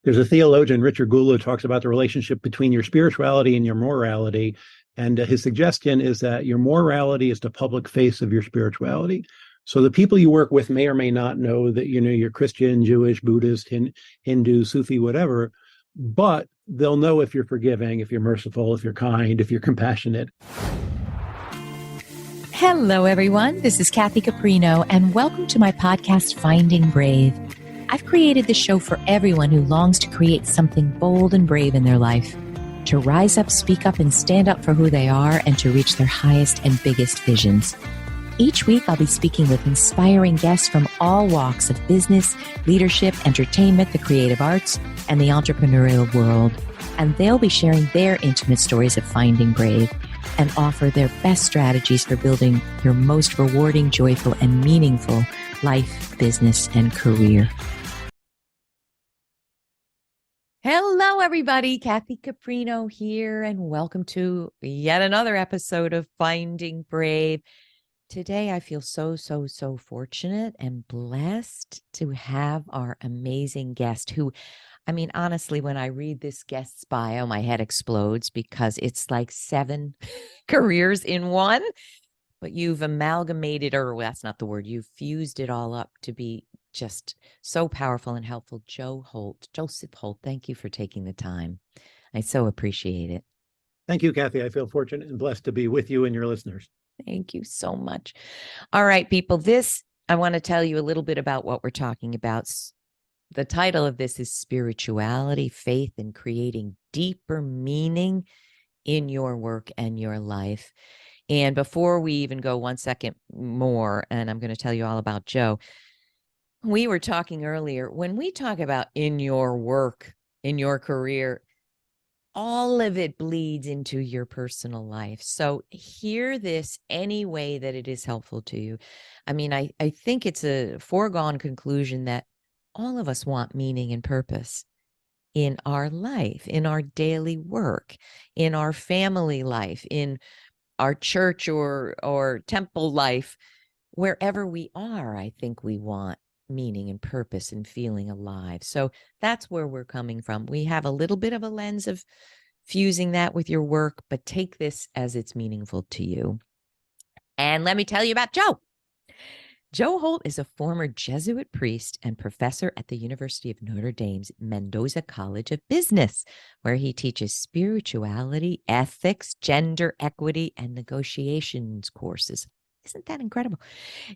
There's a theologian, Richard Gould, who talks about the relationship between your spirituality and your morality. And his suggestion is that your morality is the public face of your spirituality. So the people you work with may or may not know that, you're Christian, Jewish, Buddhist, Hindu, Sufi, whatever, but they'll know if you're forgiving, if you're merciful, if you're kind, if you're compassionate. Hello, everyone. This is Kathy Caprino, and welcome to my podcast, Finding Brave. I've created this show for everyone who longs to create something bold and brave in their life, to rise up, speak up, and stand up for who they are, and to reach their highest and biggest visions. Each week, I'll be speaking with inspiring guests from all walks of business, leadership, entertainment, the creative arts, and the entrepreneurial world. And they'll be sharing their intimate stories of finding brave and offer their best strategies for building your most rewarding, joyful, and meaningful life, business, and career. Hello, everybody. Kathy Caprino here, and welcome to yet another episode of Finding Brave. Today, I feel so fortunate and blessed to have our amazing guest who, honestly, when I read this guest's bio, my head explodes because it's like 7 careers in one. But you've amalgamated, or well, that's not the word, you've fused it all up to be just so powerful and helpful. Joseph Holt, thank you for taking the time. I so appreciate it. Thank you, Kathy. I feel fortunate and blessed to be with you and your listeners. Thank you so much. All right, people, I want to tell you a little bit about what we're talking about. The title of this is Spirituality, Faith, and Creating Deeper Meaning in Your Work and Your Life. And before we even go 1 second more, and I'm going to tell you all about Joe, we were talking earlier, when we talk about in your work, in your career, all of it bleeds into your personal life. So hear this any way that it is helpful to you. I think it's a foregone conclusion that all of us want meaning and purpose in our life, in our daily work, in our family life, in our church or temple life, wherever we are. I think we want meaning and purpose and feeling alive. So that's where we're coming from. We have a little bit of a lens of fusing that with your work, but take this as it's meaningful to you. And let me tell you about Joe. Joe Holt is a former Jesuit priest and professor at the University of Notre Dame's Mendoza College of Business, where he teaches spirituality, ethics, gender equity, and negotiations courses. Isn't that incredible?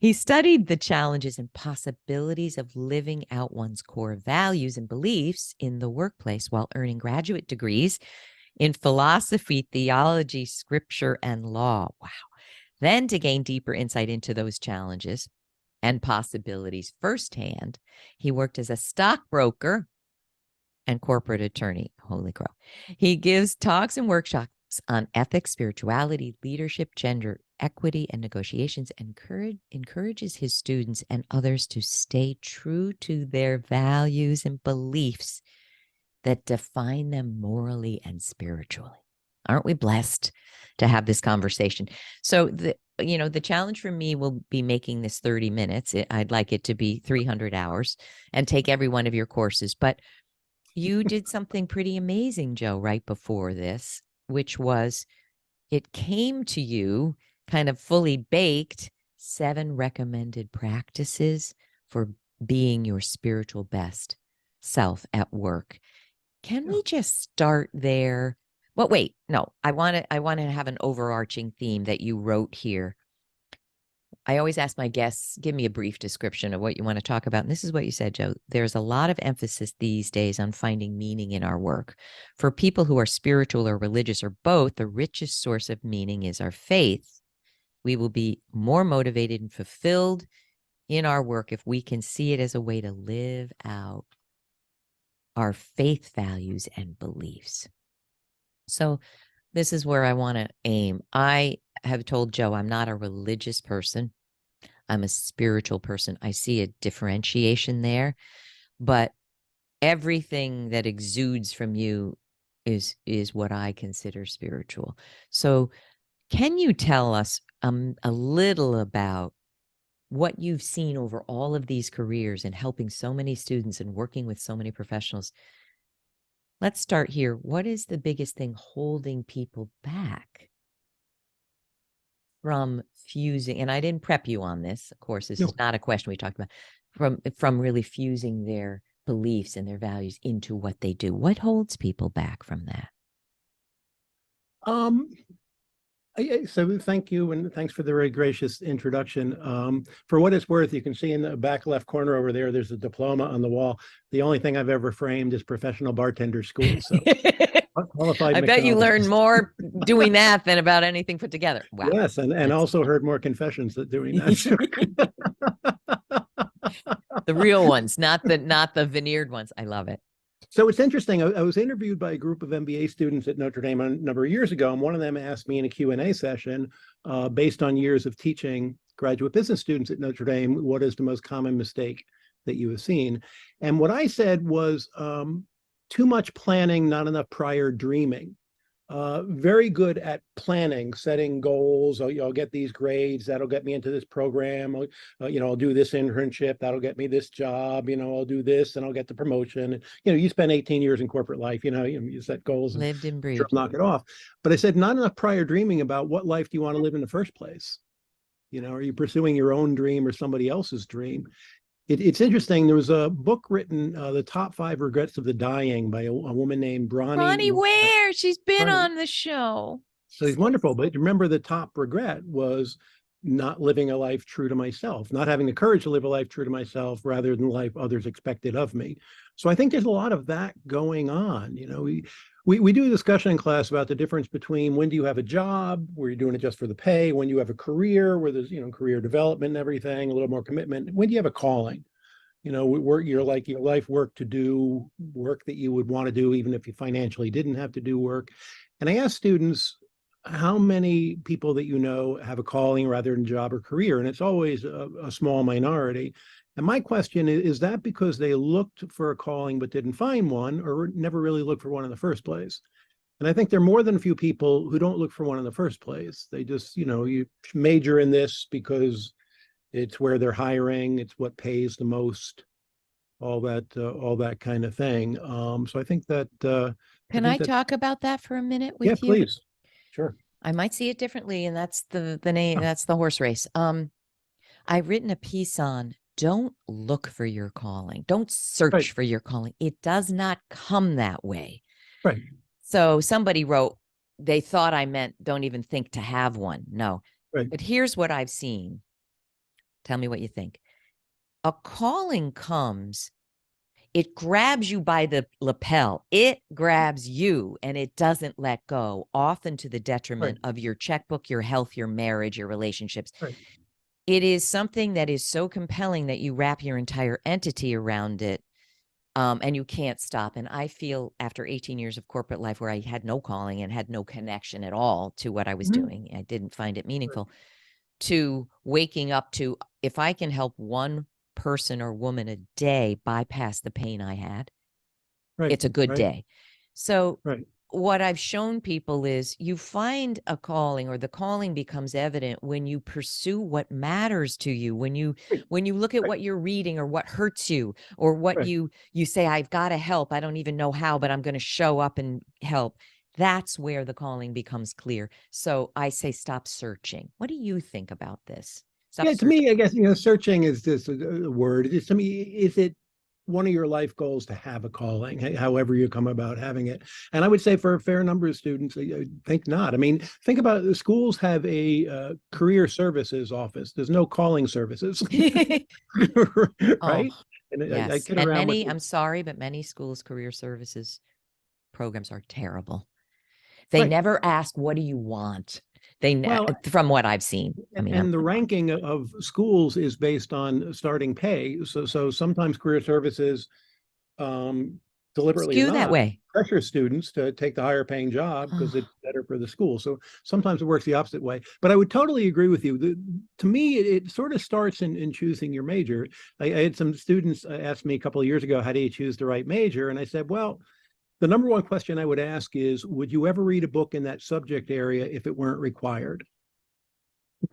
He studied the challenges and possibilities of living out one's core values and beliefs in the workplace while earning graduate degrees in philosophy, theology, scripture, and law. Wow. Then, to gain deeper insight into those challenges and possibilities firsthand, he worked as a stockbroker and corporate attorney. Holy crow. He gives talks and workshops on ethics, spirituality, leadership, gender equity, and negotiations, and encourages his students and others to stay true to their values and beliefs that define them morally and spiritually. Aren't we blessed to have this conversation? So the challenge for me will be making this 30 minutes. I'd like it to be 300 hours and take every one of your courses. But you did something pretty amazing, Joe, right before this, which was it came to you kind of fully baked 7 recommended practices for being your spiritual best self at work. Can we just start there? Well, wait, no, I want to have an overarching theme that you wrote here. I always ask my guests, give me a brief description of what you want to talk about. And this is what you said, Joe. There's a lot of emphasis these days on finding meaning in our work. For people who are spiritual or religious or both, the richest source of meaning is our faith. We will be more motivated and fulfilled in our work if we can see it as a way to live out our faith values and beliefs. So this is where I want to aim. I have told Joe I'm not a religious person. I'm a spiritual person. I see a differentiation there, but everything that exudes from you is what I consider spiritual. So can you tell us a little about what you've seen over all of these careers and helping so many students and working with so many professionals? let's start here. What is the biggest thing holding people back from fusing? And I didn't prep you on this. Of course, this is not a question we talked about. From really fusing their beliefs and their values into what they do. What holds people back from that? So thank you, and thanks for the very gracious introduction. For what it's worth, you can see in the back left corner over there, there's a diploma on the wall. The only thing I've ever framed is professional bartender school. So qualified. I bet you learned more doing that than about anything put together. Wow. Yes, and also heard more confessions that doing that. The real ones, not the veneered ones. I love it. So it's interesting. I was interviewed by a group of MBA students at Notre Dame a number of years ago, and one of them asked me in a Q&A session, based on years of teaching graduate business students at Notre Dame, what is the most common mistake that you have seen? And what I said was too much planning, not enough prior dreaming. Very good at planning, setting goals. I'll get these grades, that'll get me into this program. I'll do this internship, that'll get me this job. I'll do this and I'll get the promotion. You spend 18 years in corporate life. You set goals, lived and breathed, knock it off. But I said not enough prior dreaming about what life do you want to live in the first place. Are you pursuing your own dream or somebody else's dream? It's interesting. There was a book written, The Top 5 Regrets of the Dying, by a woman named Bronnie Ware. She's been on the show. So he's wonderful. But remember, the top regret was not living a life true to myself, not having the courage to live a life true to myself rather than the life others expected of me. So I think there's a lot of that going on. We do a discussion in class about the difference between when do you have a job where you're doing it just for the pay, when you have a career where there's career development and everything, a little more commitment, when do you have a calling, work, your life work to do, work that you would want to do even if you financially didn't have to do work. And I ask students, how many people that have a calling rather than job or career? And it's always a small minority. And my question is that because they looked for a calling but didn't find one, or never really looked for one in the first place? And I think there are more than a few people who don't look for one in the first place. They just, you major in this because it's where they're hiring, it's what pays the most, all that kind of thing. So I think that. Can I talk about that for a minute with you? Yeah, please. Sure. I might see it differently, and that's the name. That's the horse race. I've written a piece on don't look for your calling. Don't search for your calling. It does not come that way. Right. So somebody wrote, they thought I meant don't even think to have one. No. Right. But here's what I've seen. Tell me what you think. A calling comes, it grabs you by the lapel. It grabs you and it doesn't let go, often to the detriment of your checkbook, your health, your marriage, your relationships. Right. It is something that is so compelling that you wrap your entire entity around it, and you can't stop. And I feel after 18 years of corporate life where I had no calling and had no connection at all to what I was doing, I didn't find it meaningful, to waking up to, if I can help one person or woman a day bypass the pain I had, it's a good day. So what I've shown people is you find a calling, or the calling becomes evident when you pursue what matters to you, when you look at what you're reading or what hurts you, or what you say, I've got to help. I don't even know how, but I'm going to show up and help. That's where the calling becomes clear. So I say, stop searching. What do you think about this? To me, I guess, searching is just a word. To me, is it one of your life goals to have a calling, however you come about having it? And I would say for a fair number of students, I think not. I mean, think about it. The schools have a career services office. There's no calling services. Right? And yes. And many, I'm sorry, but many schools' career services programs are terrible. They never ask, what do you want? From what I've seen. And the ranking of schools is based on starting pay. So sometimes career services deliberately skew that way, pressure students to take the higher paying job because it's better for the school. So sometimes it works the opposite way. But I would totally agree with you. To me, it sort of starts in choosing your major. I had some students ask me a couple of years ago, how do you choose the right major? And I said, well, the number one question I would ask is, would you ever read a book in that subject area if it weren't required?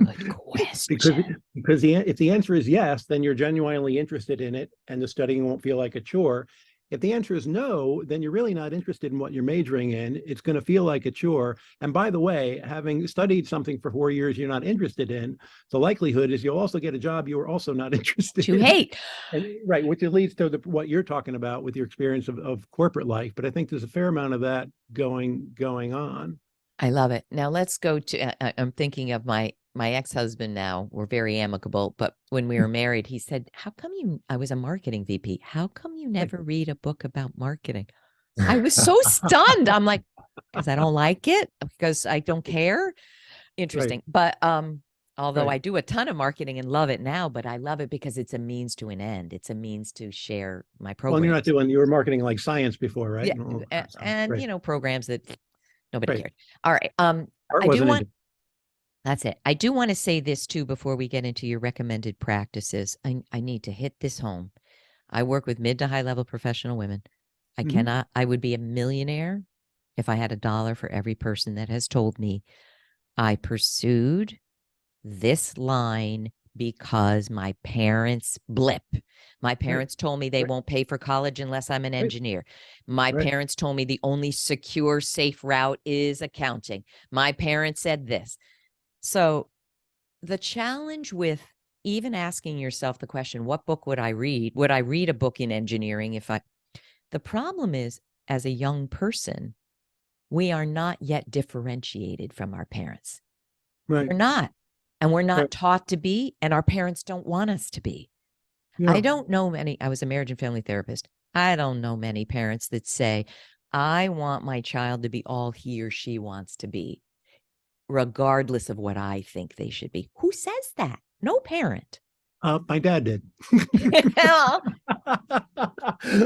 Good question. Because if the answer is yes, then you're genuinely interested in it and the studying won't feel like a chore. If the answer is no, then you're really not interested in what you're majoring in. It's going to feel like a chore. And by the way, having studied something for 4 years you're not interested in, the likelihood is you'll also get a job you are also not interested To in. hate. And, right, which leads to what you're talking about with your experience of corporate life. But I think there's a fair amount of that going on. I love it. Now let's go to, I'm thinking of my ex-husband now. We're very amicable, but when we were married, he said, I was a marketing VP. How come you never read a book about marketing? I was so stunned. I'm like, because I don't like it, because I don't care. Interesting. Right. But although Right. I do a ton of marketing and love it now, but I love it because it's a means to an end. It's a means to share my Well, you're not programs. you were marketing like science before, right? Yeah. And all that stuff. And, Right. programs that nobody Right. cared. All right. Art I do wasn't want, into. that's it. I do want to say this too before we get into your recommended practices. I need to hit this home. I work with mid to high level professional women. Mhm. I would be a millionaire if I had $1 for every person that has told me I pursued this line because my parents blip. My Right. parents told me they Right. won't pay for college unless I'm an Right. engineer. My Right. parents told me the only secure, safe route is accounting. My parents said this. So the challenge with even asking yourself the question, what book would I read? Would I read a book in engineering the problem is, as a young person, we are not yet differentiated from our parents. Right. We're not. And we're Right. not taught to be, and our parents don't want us to be. I Yeah. don't know many, I was a marriage and family therapist. I don't know many parents that say, I want my child to be all he or she wants to be, regardless of what I think they should be. Who says that? No parent. My dad did. Well,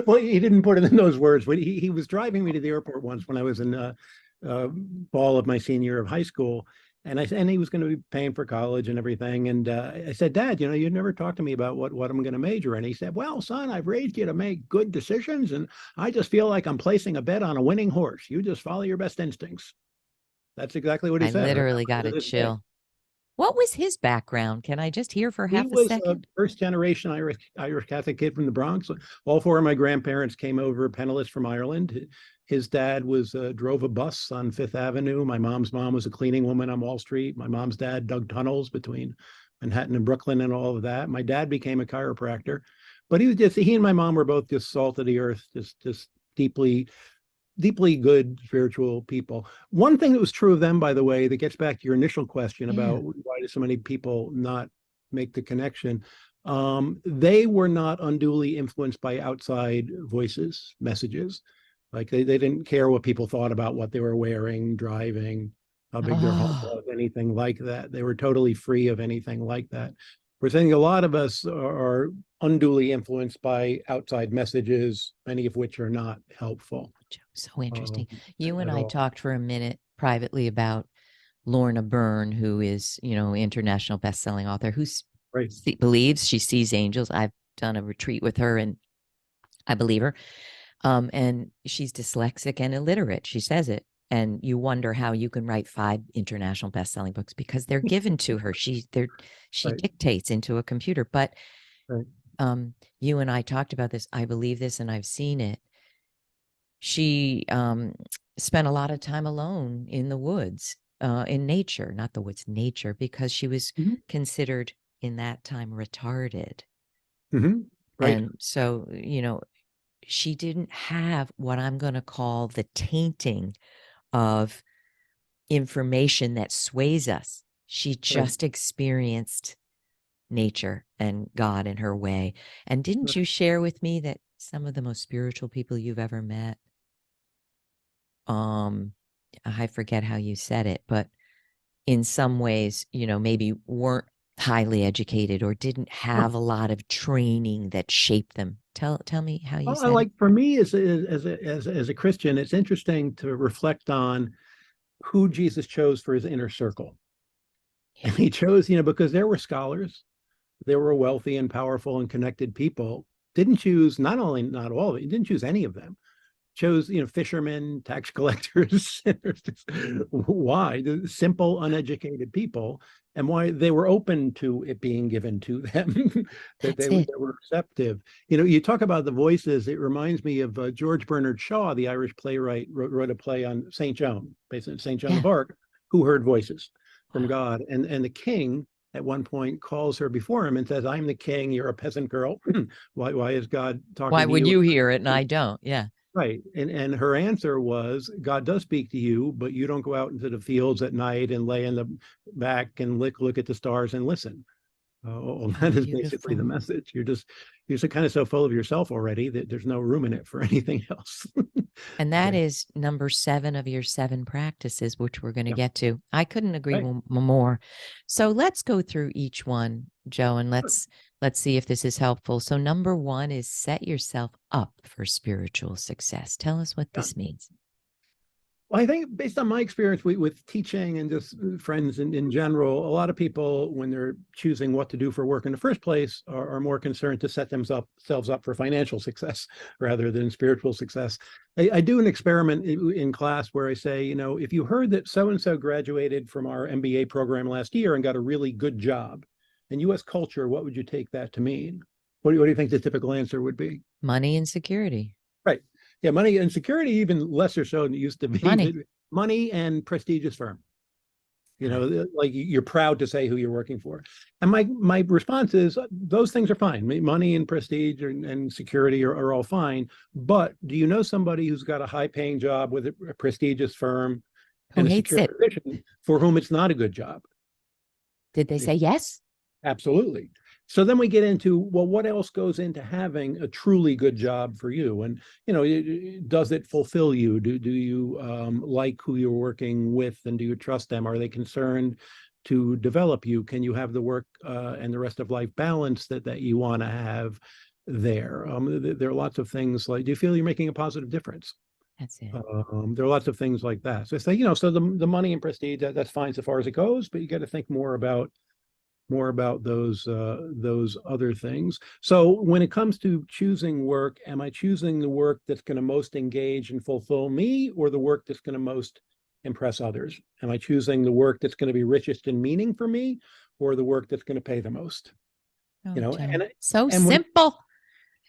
Well, he didn't put it in those words, but he was driving me to the airport once when I was in uh, fall of my senior year of high school, and he was going to be paying for college and everything. And I said, Dad, you never talked to me about what I'm going to major in. He said, Well, son, I've raised you to make good decisions, and I just feel like I'm placing a bet on a winning horse. You just follow your best instincts. That's exactly what he I said. I remember literally got to a this day. chill. What was his background? Can I just hear for He half a was a second? first generation Irish Catholic kid from the Bronx. All four of my grandparents came over penniless from Ireland. His dad was drove a bus on Fifth Avenue. My mom's mom was a cleaning woman on Wall Street. My mom's dad dug tunnels between Manhattan and Brooklyn and all of that. My dad became a chiropractor, but he and my mom were both just salt of the earth, just deeply good spiritual people. One thing that was true of them, by the way, that gets back to your initial question Yeah. about why do so many people not make the connection. They were not unduly influenced by outside voices, messages. Like they didn't care what people thought about what they were wearing, driving, how big their home Oh, was, anything like that. They were totally free of anything like that. We're saying a lot of us are unduly influenced by outside messages, many of which are not helpful so interesting. um, You and at I all. talked for a minute privately about Lorna Byrne, who is, international best-selling author who Right. believes she sees angels. I've done a retreat with her and I believe her. And she's dyslexic and illiterate. She says it. And you wonder how you can write 5 international best-selling books because they're given to her. She Right. dictates into a computer. But Right. you and I talked about this. I believe this and I've seen it. She spent a lot of time alone in the woods, in nature, not the woods, nature, because she was Mhm. considered in that time retarded. Mhm. Right. And so, she didn't have what I'm going to call the tainting of information that sways us. She Right. just experienced nature and God in her way. And didn't Right. you share with me that some of the most spiritual people you've ever met, um, I forget how you said it, but in some ways, maybe weren't highly educated or didn't have a lot of training that shaped them. Tell me how you Well, I said it. like for me as a Christian, it's interesting to reflect on who Jesus chose for his inner circle. Yeah. And he chose, because there were scholars, there were wealthy and powerful and connected people. Didn't choose not only not all of it, he didn't choose any of them. chose, fishermen, tax collectors, why? The simple, uneducated people, and why they were open to it being given to them, that That's they it. were receptive. You talk about the voices. It reminds me of George Bernard Shaw, the Irish playwright, wrote a play on Saint Joan, based on Saint Joan Yeah. of Arc, who heard voices from Wow. God, and the king at one point calls her before him and says, "I'm the king. You're a peasant girl. Why is God Why talking to would you?" you hear it and I don't? Yeah. Right. And her answer was, God does speak to you, but you don't go out into the fields at night and lay in the back and look at the stars and listen. How That is basically the beautiful. message. You're just kind of so full of yourself already that there's no room in it for anything else. And that Yeah. is number 7 of your 7 practices, which we're going to Yeah. get to. I couldn't agree Right. more. So let's go through each one, Joe, and let's see if this is helpful. So number 1 is set yourself up for spiritual success. Tell us what Yeah. this means. Well, I think based on my experience with teaching and just friends in general, a lot of people, when they're choosing what to do for work in the first place, are more concerned to set themselves up for financial success rather than spiritual success. I do an experiment in class where I say, if you heard that so-and-so graduated from our MBA program last year and got a really good job, in U.S. culture, what would you take that to mean? What do you think the typical answer would be? Money and security. Right. Yeah, money and security, even lesser so than it used to be, but Money. money and prestigious firm. Got it. Like you're proud to say who you're working for. And my response is those things are fine. Money and prestige and security are all fine. But do you know somebody who's got a high paying job with a prestigious firm Who and a hates secure it? position for whom it's not a good job? Did they say yes? Absolutely. So then we get into, well, what else goes into having a truly good job for you? And, does it fulfill you? Do you like who you're working with, and do you trust them? Are they concerned to develop you? Can you have the work and the rest of life balance that you want to have there? There are lots of things like, do you feel you're making a positive difference? That's it. There are lots of things like that. So it's like, so the money and prestige, that's fine so far as it goes, but you got to think more about those other things. So when it comes to choosing work, am I choosing the work that's going to most engage and fulfill me, or the work that's going to most impress others? Am I choosing the work that's going to be richest in meaning for me, or the work that's going to pay the most? Oh, You know, Joe. and So and when simple.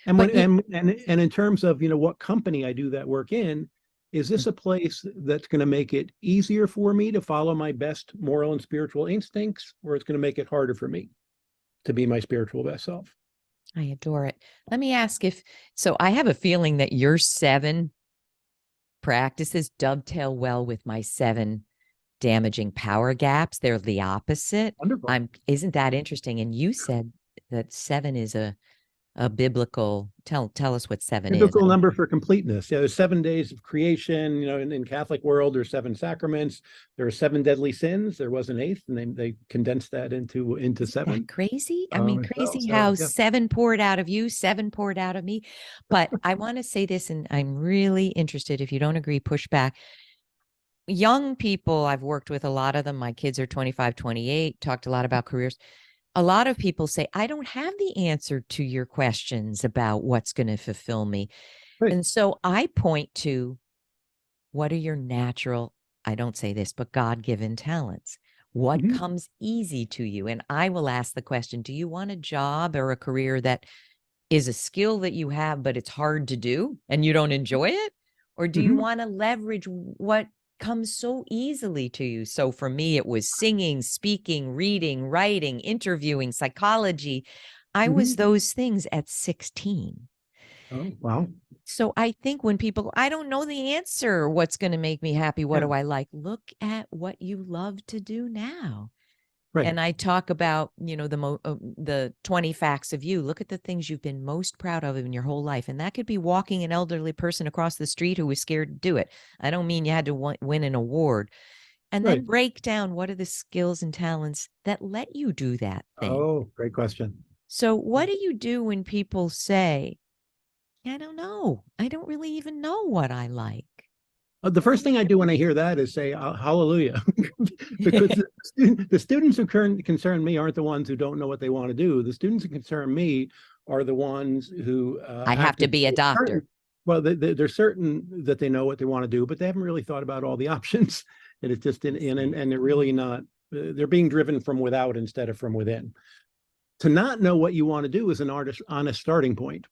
and when But you, and in terms of what company I do that work in, is this a place that's going to make it easier for me to follow my best moral and spiritual instincts, or it's going to make it harder for me to be my spiritual best self? I adore it. Let me ask so I have a feeling that your 7 practices dovetail well with my 7 damaging power gaps. They're the opposite. Wonderful. Isn't that interesting? And you said that 7 is a biblical, tell us what 7 is. Biblical number for completeness. Yeah, there's 7 days of creation. In Catholic world, there's 7 sacraments. There are 7 deadly sins. There was an eighth, and they condensed that into Isn't 7. that crazy? I mean, So, crazy so how yeah. 7 poured out of you, 7 poured out of me. But I want to say this, and I'm really interested. If you don't agree, push back. Young people, I've worked with a lot of them. My kids are 25, 28, talked a lot about careers. A lot of people say, I don't have the answer to your questions about what's going to fulfill me. Right. And so I point to, what are your natural, I don't say this, but God-given talents? What Mhm. comes easy to you? And I will ask the question, do you want a job or a career that is a skill that you have, but it's hard to do and you don't enjoy it? Or do you Mhm. want to leverage what comes so easily to you? So for me, it was singing, speaking, reading, writing, interviewing, psychology. I was Mhm. those things at 16. Oh, wow. So I think when people, I don't know the answer, what's going to make me happy? What Yeah. do I like? Look at what you love to do now. Right. And I talk about, the 20 facts of you. Look at the things you've been most proud of in your whole life. And that could be walking an elderly person across the street who was scared to do it. I don't mean you had to win an award. And then Right. break down, what are the skills and talents that let you do that thing. Oh, great question. So what do you do when people say, I don't know, I don't really even know what I like? The first thing I do when I hear that is say hallelujah, because the students who concern me aren't the ones who don't know what they want to do. The students who concern me are the ones who I have act to as be a certain. doctor. Well, they're certain that they know what they want to do, but they haven't really thought about all the options. And it's just and they're really not. They're being driven from without instead of from within. To not know what you want to do is an honest starting point.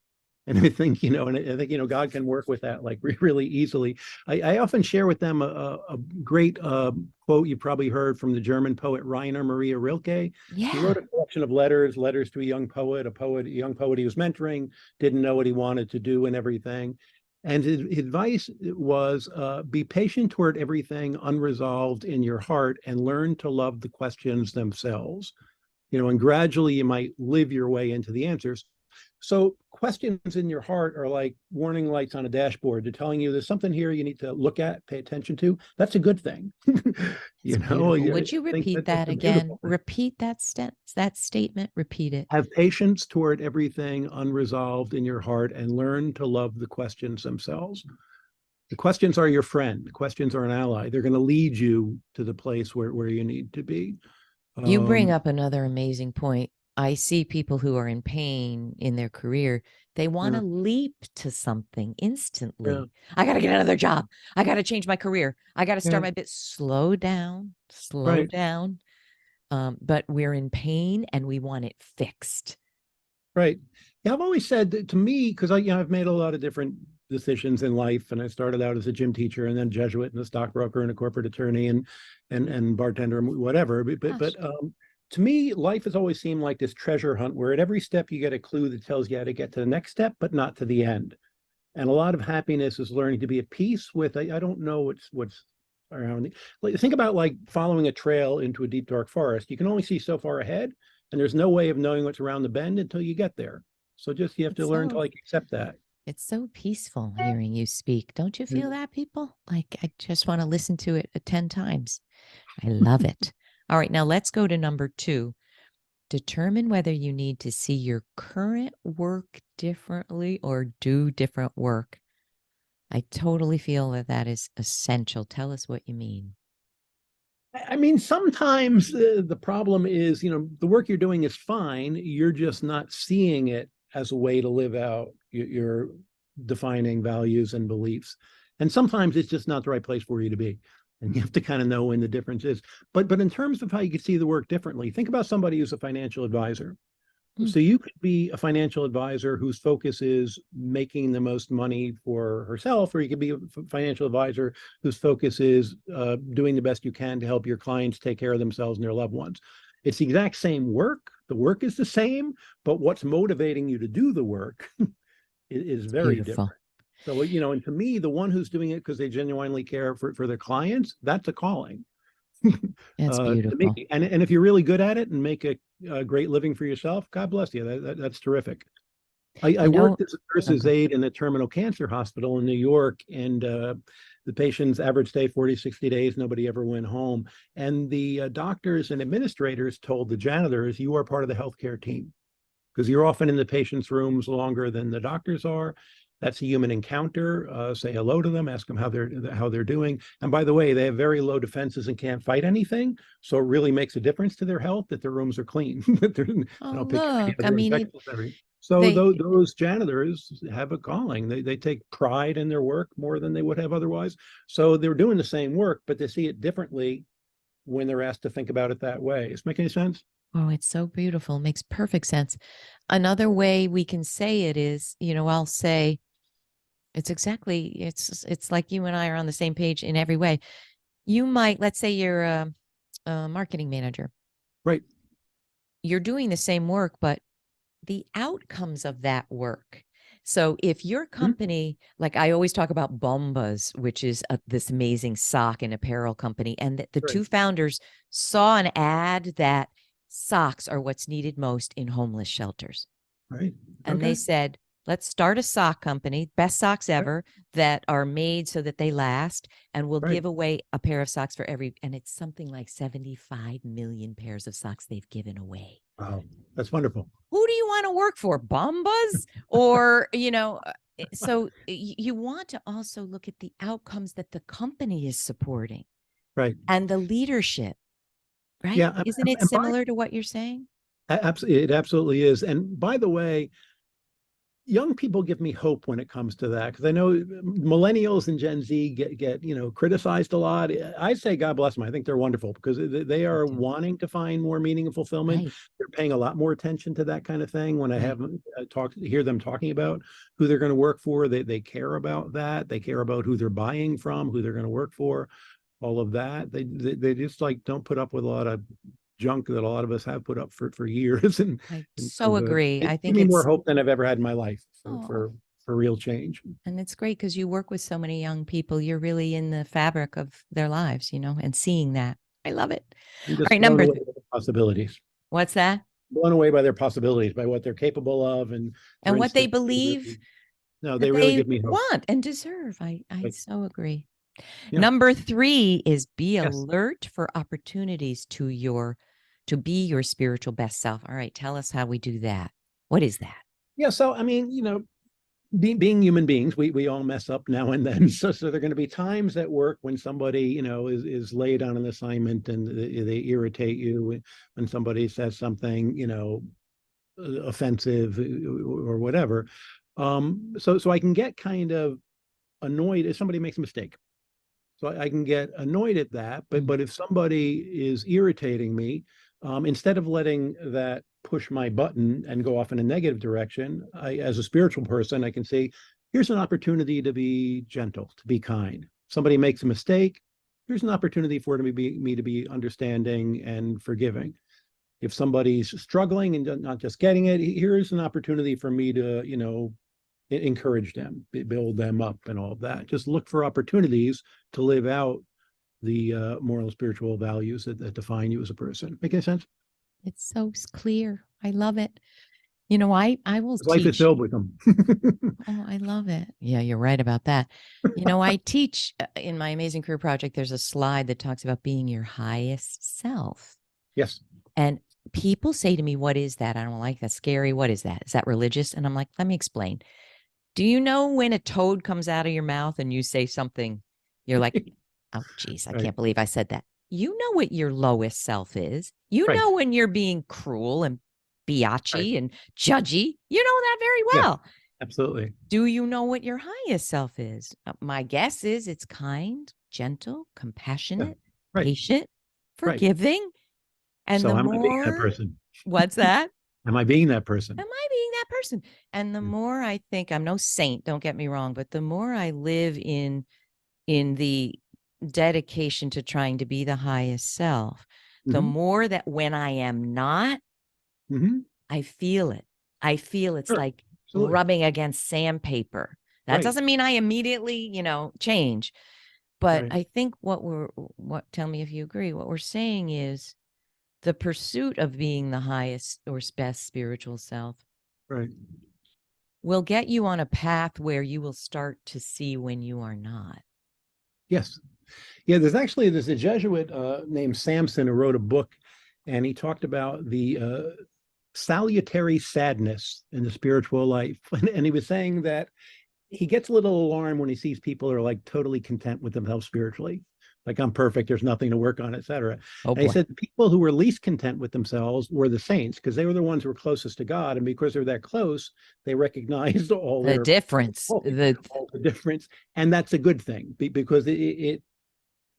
And I think, and I think, God can work with that like really easily. I often share with them a great quote you probably heard from the German poet Rainer Maria Rilke. He Yeah. wrote a collection of letters to a young poet, a young poet he was mentoring, didn't know what he wanted to do and everything. And his advice was be patient toward everything unresolved in your heart and learn to love the questions themselves. And gradually you might live your way into the answers. So questions in your heart are like warning lights on a dashboard. They're telling you there's something here you need to look at, pay attention to. That's a good thing. It's beautiful. I Would you think repeat that's that a again? beautiful thing. Repeat that statement. Repeat it. Have patience toward everything unresolved in your heart and learn to love the questions themselves. The questions are your friend. The questions are an ally. They're going to lead you to the place where you need to be. You bring Um, up another amazing point. I see people who are in pain in their career. They want yeah, to leap to something yeah, instantly. I got to get another job. I got to change my career. I got to start yeah, my bit. Slow down, slow right. down. But we're in pain and we want it fixed. Right. Yeah, I've always said that to me, because I've made a lot of different decisions in life, and I started out as a gym teacher, and then Jesuit, and a stockbroker, and a corporate attorney, and bartender, and whatever. Gosh, To me, life has always seemed like this treasure hunt, where at every step you get a clue that tells you how to get to the next step, but not to the end. And a lot of happiness is learning to be at peace with. I don't know what's around. Like, think about like following a trail into a deep dark forest. You can only see so far ahead, and there's no way of knowing what's around the bend until you get there. So just you have to it's learn to so like accept that. it's so peaceful hearing you speak. Don't you feel Mm. that, people? Like I just want to listen to it 10 times. I love it. All right, now let's go to number 2. Determine whether you need to see your current work differently or do different work. I totally feel that that is essential. Tell us what you mean. I mean, sometimes the problem is, the work you're doing is fine. You're just not seeing it as a way to live out your defining values and beliefs. And sometimes it's just not the right place for you to be. And you have to kind of know when the difference is. But in terms of how you can see the work differently, think about somebody who's a financial advisor. Mm, So you could be a financial advisor whose focus is making the most money for herself, or you could be a financial advisor whose focus is doing the best you can to help your clients take care of themselves and their loved ones. It's the exact same work. The work is the same, but what's motivating you to do the work is it's very different. beautiful. So, and to me, the one who's doing it because they genuinely care for their clients, that's a calling. It's To me. beautiful. And if you're really good at it and make a great living for yourself, God bless you. That's terrific. I You know, worked as a nurse's okay. aide in a terminal cancer hospital in New York, and the patient's average stay 40, 60 days. Nobody ever went home. And the doctors and administrators told the janitors, you are part of the healthcare team because you're often in the patient's rooms longer than the doctors are. That's a human encounter. Say hello to them, ask them how they're doing. And by the way, they have very low defenses and can't fight anything. So it really makes a difference to their health that their rooms are clean. that they're, they Oh, don't pick any look. I other mean, infections. So they those janitors have a calling. They take pride in their work more than they would have otherwise. So they're doing the same work, but they see it differently when they're asked to think about it that way. Does it make any sense? Oh, it's so beautiful. It makes perfect sense. Another way we can say it is, I'll say it's like you and I are on the same page in every way. You might, let's say you're a marketing manager. Right. You're doing the same work, but the outcomes of that work. So if your Mhm. company, like I always talk about Bombas, which is this amazing sock and apparel company, and the Right. two founders saw an ad that socks are what's needed most in homeless shelters. Right. And they Okay. said, let's start a sock company, best socks Right. ever, that are made so that they last. And we'll Right. give away a pair of socks for and it's something like 75 million pairs of socks they've given away. Wow. That's wonderful. Who do you want to work for? Bombas? Or, so you want to also look at the outcomes that the company is supporting Right. and the leadership, right? Yeah. Isn't it And by similar to what you're saying? absolutely, it absolutely is. And by the way, young people give me hope when it comes to that, because I know millennials and Gen Z get criticized a lot. I say God bless them. I think they're wonderful because they Me are too. wanting to find more meaning and fulfillment. Right, They're paying a lot more attention to that kind of thing. When I right. have hear them talking about who they're going to work for, they care about that. They care about who they're buying from, who they're going to work for, all of that. They just like don't put up with a lot of junk that a lot of us have put up for years. And I in so terms of agree. it, I give think me more it's, hope than I've ever had in my life for oh, real change. and it's great because you work with so many young people. You're really in the fabric of their lives, and seeing that. I love it. I'm All just right, blown number, away by the possibilities. what's that? Blown away by their possibilities, by what they're capable of, and their And what they instinct. believe No, that they really they give me hope. want and deserve. I Like, so agree. yeah, Number 3 is be yes, alert for opportunities to be your spiritual best self. All right, tell us how we do that. What is that? yeah. So I mean, being human beings, we all mess up now and then. So there are going to be times at work when somebody is laid on an assignment and they irritate you, when somebody says something offensive or whatever. So I can get kind of annoyed if somebody makes a mistake. So I can get annoyed at that. But Mm, if somebody is irritating me, instead of letting that push my button and go off in a negative direction, as a spiritual person, I can say, here's an opportunity to be gentle, to be kind. Somebody makes a mistake. Here's an opportunity for me to be understanding and forgiving. If somebody's struggling and not just getting it, here's an opportunity for me to, encourage them, build them up, and all of that. Just look for opportunities to live out the moral and spiritual values that define you as a person. Make any sense? it's so clear. I love it. I will Because life is teach. filled with them. Oh, I love it. Yeah, you're right about that. I teach in my Amazing Career Project, there's a slide that talks about being your highest self. Yes. And people say to me, what is that? I don't like that. Scary. What is that? Is that religious? And I'm like, let me explain. Do you know when a toad comes out of your mouth and you say something, you're like, oh, geez, I Right. can't believe I said that. You know what your lowest self is. You Right. know when you're being cruel and Right. biatchy and judgy. You know that very Yes. well. Absolutely. Do you know what your highest self is? My guess is it's kind, gentle, Yeah. compassionate, Right. patient, Right. forgiving. And the So am I being that more, person? what's that? Am I being that person? Am I being that person? And the Yeah. more I think, I'm no saint, don't get me wrong, but the more I live in the dedication to trying to be the highest self, the Mm-hmm. more that when I am not, Mm-hmm. I feel it. I feel it's Sure. like Absolutely. rubbing against sandpaper. That Right. doesn't mean I immediately, change. But Right. I think tell me if you agree, what we're saying is the pursuit of being the highest or best spiritual self Right. will get you on a path where you will start to see when you are not. Yes. Yeah, there's a Jesuit named Samson who wrote a book, and he talked about the salutary sadness in the spiritual life. And he was saying that he gets a little alarmed when he sees people who are like totally content with themselves spiritually. Like, I'm perfect, there's nothing to work on, etc. Oh And he boy. said the people who were least content with themselves were the saints, because they were the ones who were closest to God. And because they're that close, they recognized The difference. all the difference. And that's a good thing, because it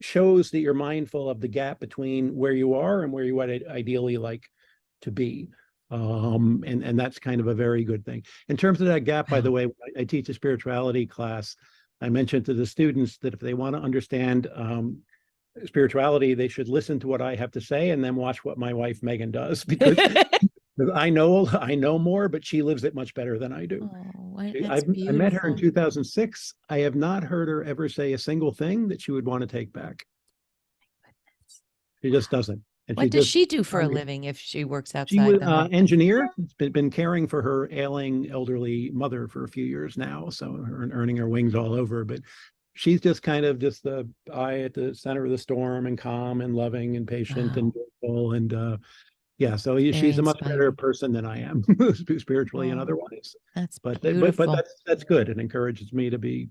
shows that you're mindful of the gap between where you are and where you would ideally like to be. And that's kind of a very good thing. In terms of that gap, by the Wow. way, I teach a spirituality class. I mentioned to the students that if they want to understand spirituality, they should listen to what I have to say and then watch what my wife Megan does, because I know more, but she lives it much better than I do. Oh, that's I met her in beautiful. 2006. I have not heard her ever say a single thing that she would want to take back. She just doesn't. And What she does just, she do for I a mean, living if she works she outside was the home? engineer. It's been caring for her ailing elderly mother for a few years now. So earning her wings all over. But she's just kind of just the eye at the center of the storm, and calm and loving and patient and Wow. joyful. And yeah, so Very she's a much better inspiring. person than I am, spiritually and Oh, otherwise. that's But beautiful. that's good. It encourages me to be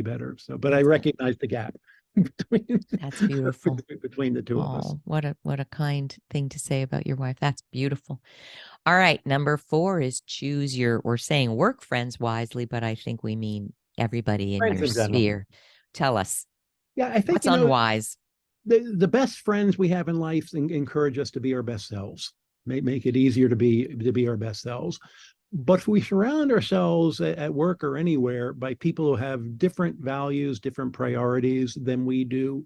better. So, but I That's it. recognize the gap between That's beautiful. between the two of us. Oh, what a kind thing to say about your wife. That's beautiful. All right. Number 4 is choose your, we're saying work friends wisely, but I think we mean everybody in Friends your in general. sphere. Tell us Yeah, I think, what's unwise. the best friends we have in life encourage us to be our best selves, make it easier to be our best selves. But if we surround ourselves at work or anywhere by people who have different values, different priorities than we do,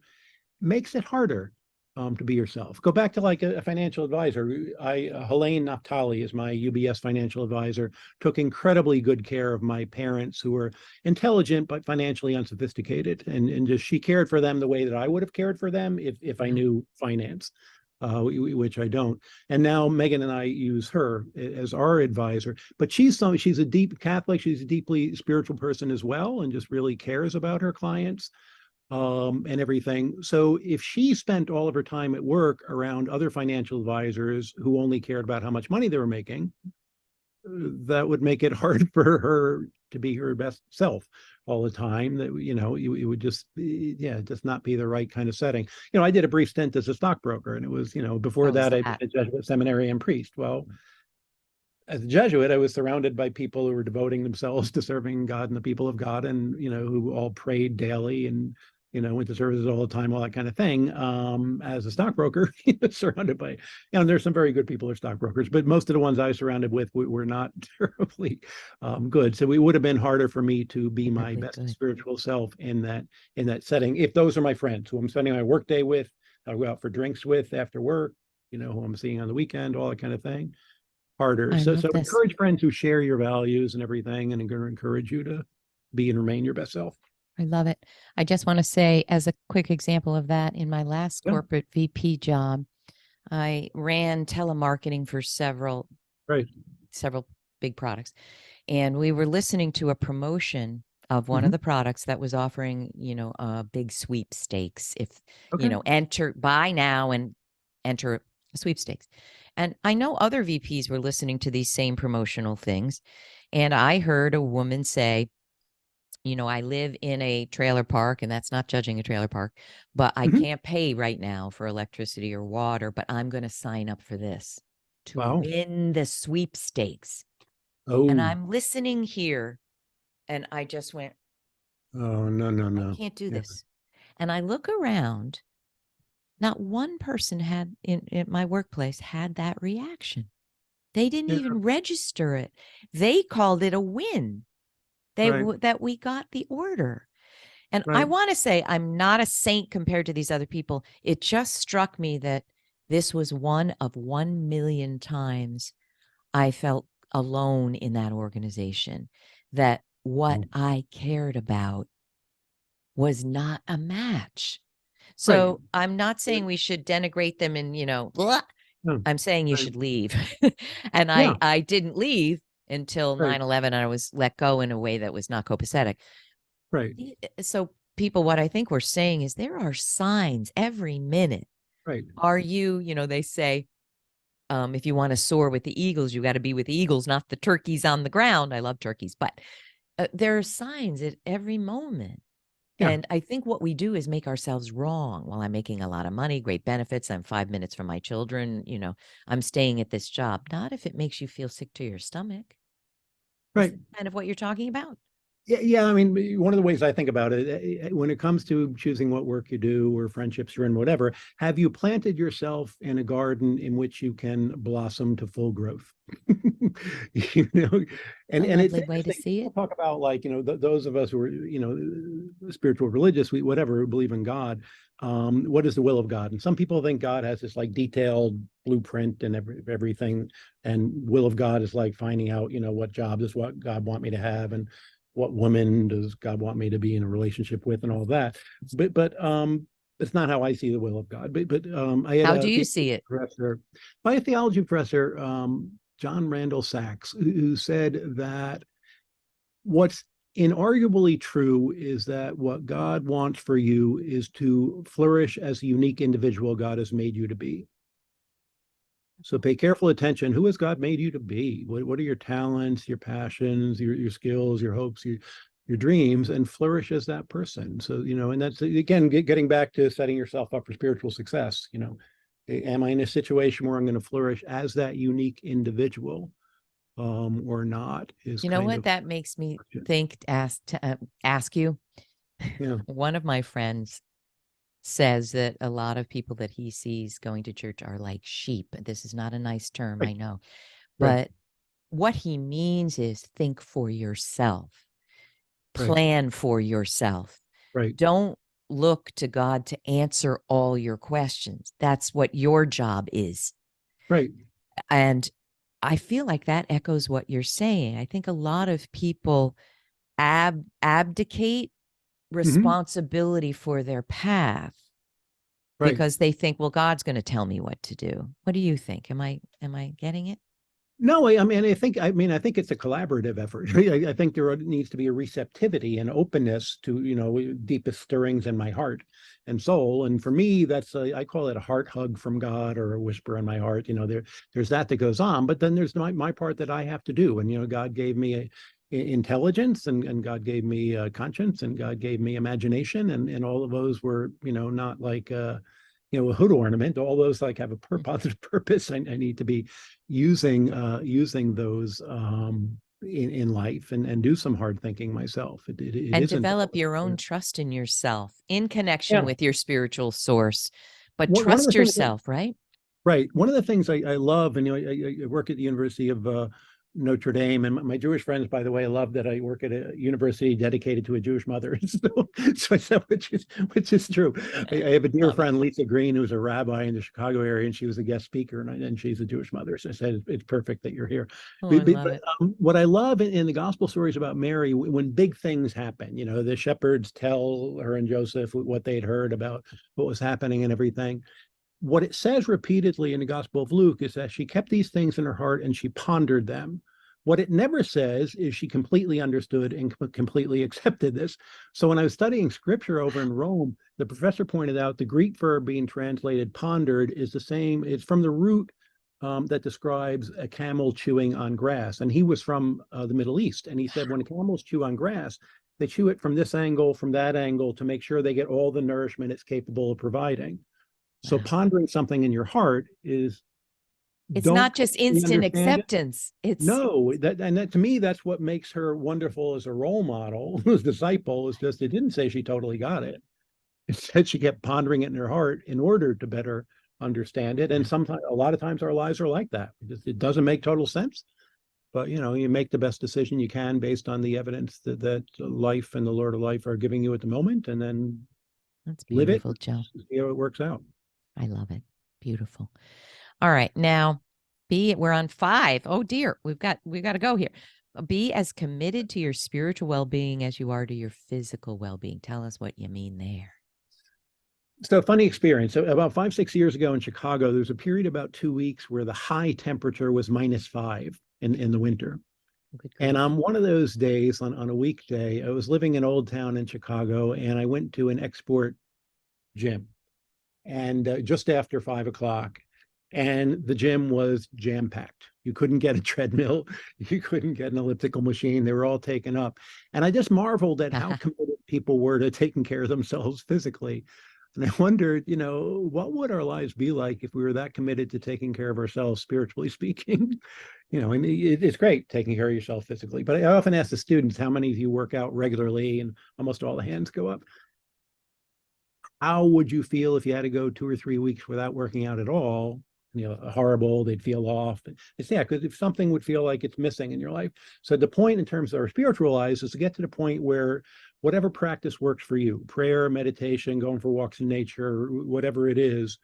makes it harder to be yourself. Go back to like a financial advisor. Helene Naftali is my UBS financial advisor. Took incredibly good care of my parents who were intelligent but financially unsophisticated, and just she cared for them the way that I would have cared for them if I knew finance. Which I don't. And now Megan and I use her as our advisor. But she's a deep Catholic. She's a deeply spiritual person as well, and just really cares about her clients and everything. So if she spent all of her time at work around other financial advisors who only cared about how much money they were making, that would make it hard for her to be her best self all the time. That it would just just not be the right kind of setting. I did a brief stint as a stockbroker, and it was before How was that I that? did a Jesuit seminary and priest. Well, as a Jesuit, I was surrounded by people who were devoting themselves to serving God and the people of God, and who all prayed daily and went to services all the time, all that kind of thing. As a stockbroker, surrounded by, there's some very good people who are stockbrokers, but most of the ones I was surrounded with were not terribly good. So it would have been harder for me to be my Really best good. spiritual self in that setting. If those are my friends who I'm spending my work day with, I'll go out for drinks with after work, who I'm seeing on the weekend, all that kind of thing. Harder. I So love this. encourage friends who share your values and everything, and going to encourage you to be and remain your best self. I love it. I just want to say, as a quick example of that, in my last Yeah. corporate VP job, I ran telemarketing for several Right. big products. And we were listening to a promotion of one of Mm-hmm. the products that was offering, a big sweepstakes. If, Okay. buy now and enter a sweepstakes. And I know other VPs were listening to these same promotional things. And I heard a woman say, I live in a trailer park, and that's not judging a trailer park, but I Mm-hmm. can't pay right now for electricity or water, but I'm going to sign up for this to Wow. win the sweepstakes. And Oh. I'm listening here, and I just went, Oh, no, no, I no. can't do Yeah. this. And I look around, not one person had in my workplace had that reaction. They didn't Yeah. even register it. They called it a win. Right. That we got the order. And I Right. want to say I'm not a saint compared to these other people. It just struck me that this was one of 1 million times I felt alone in that organization, that what Oh. I cared about was not a match. Right. So I'm not saying we should denigrate them and, blah. No. I'm saying you Right. should leave. And Yeah. I didn't leave until Right. 9/11. I was let go in a way that was not copacetic. Right. So people, what I think we're saying is there are signs every minute. Right. Are you, they say, if you want to soar with the eagles, you got to be with the eagles, not the turkeys on the ground. I love turkeys, but there are signs at every moment. Yeah. And I think what we do is make ourselves wrong. Well, I'm making a lot of money, great benefits. I'm 5 minutes from my children. I'm staying at this job. Not if it makes you feel sick to your stomach. Is Right. that kind of what you're talking about? Yeah, yeah. I mean, one of the ways I think about it, when it comes to choosing what work you do or friendships you're in, whatever, have you planted yourself in a garden in which you can blossom to full growth? you know, A and it's lovely way to interesting. see People it. talk about like those of us who are spiritual, religious, whatever, who believe in God. What is the will of God? And some people think God has this like detailed blueprint and everything, and will of God is like finding out what job does what God want me to have, and what woman does God want me to be in a relationship with, and all that. But it's not how I see the will of God. But I had How do a you theology see it? professor, my theology professor, John Randall Sachs, who said that what's inarguably true is that what God wants for you is to flourish as the unique individual God has made you to be. So pay careful attention. Who has God made you to be? What are your talents, your passions, your skills, your hopes, your dreams, and flourish as that person. So, and that's again getting back to setting yourself up for spiritual success. Am I in a situation where I'm going to flourish as that unique individual, or not? Is You know kind what of, that makes me think, ask you. yeah, One of my friends says that a lot of people that he sees going to church are like sheep. This is not a nice term, right, I know. right, But what he means is think for yourself, right, plan for yourself. right, Don't look to God to answer all your questions. That's what your job is. right. And I feel like that echoes what you're saying. I think a lot of people abdicate Hmm. responsibility for their path Right. because they think, well, God's going to tell me what to do. What do you think? Am I getting it? No, I mean, I think it's a collaborative effort. I think there needs to be a receptivity and openness to, deepest stirrings in my heart and soul. And for me, I call it a heart hug from God or a whisper in my heart. There's that goes on, but then there's my part that I have to do. And, God gave me intelligence, and God gave me conscience, and God gave me imagination. And all of those were, not like, a hood ornament. All those like have a positive purpose. I need to be using those in life, and do some hard thinking myself. It And isn't. develop your own trust in yourself in connection Yeah. with your spiritual source, but One of the trust things, yourself, right? right. One of the things I love, and I work at the University of Notre Dame, and my Jewish friends, by the way, love that I work at a university dedicated to a Jewish mother. Which is true. I have a dear Love it. friend, Lisa Green, who's a rabbi in the Chicago area, and she was a guest speaker, and she's a Jewish mother. So I said it's perfect that you're here. Oh, I But, love it. what I love in the gospel stories about Mary, when big things happen, the shepherds tell her and Joseph what they'd heard about what was happening and everything. What it says repeatedly in the Gospel of Luke is that she kept these things in her heart and she pondered them. What it never says is she completely understood and completely accepted this. So when I was studying scripture over in Rome, the professor pointed out the Greek verb being translated pondered is the same, it's from the root that describes a camel chewing on grass. And he was from the Middle East. And he said when camels chew on grass, they chew it from this angle, from that angle, to make sure they get all the nourishment it's capable of providing. So Wow. pondering something in your heart is, It's don't not just completely instant understand it. Acceptance. It's No, that to me, that's what makes her wonderful as a role model, as a disciple, is just it didn't say she totally got it. It said she kept pondering it in her heart in order to better understand it. And wow. sometimes, a lot of times, our lives are like that. It doesn't make total sense, but you make the best decision you can based on the evidence that life and the Lord of life are giving you at the moment, and then That's live it, beautiful, Joe. see how it works out. I love it. Beautiful. All right. Now, we're on 5. Oh dear. We've got to go here. Be as committed to your spiritual well-being as you are to your physical well-being. Tell us what you mean there. So funny experience. So about 5, 6 years ago in Chicago, there was a period about 2 weeks where the high temperature was -5 in the winter. Good And grief. on one of those days, on a weekday, I was living in Old Town in Chicago, and I went to an export gym, and just after 5 o'clock, and the gym was jam packed. You couldn't get a treadmill, you couldn't get an elliptical machine. They were all taken up, and I just marveled at how committed people were to taking care of themselves physically. And I wondered, what would our lives be like if we were that committed to taking care of ourselves, spiritually speaking? And it's great taking care of yourself physically, but I often ask the students, how many of you work out regularly? And almost all the hands go up. How would you feel if you had to go 2 or 3 weeks without working out at all? Horrible, they'd feel off. It's, yeah, because if something would feel like it's missing in your life. So the point in terms of our spiritual lives is to get to the point where whatever practice works for you, prayer, meditation, going for walks in nature, whatever it is,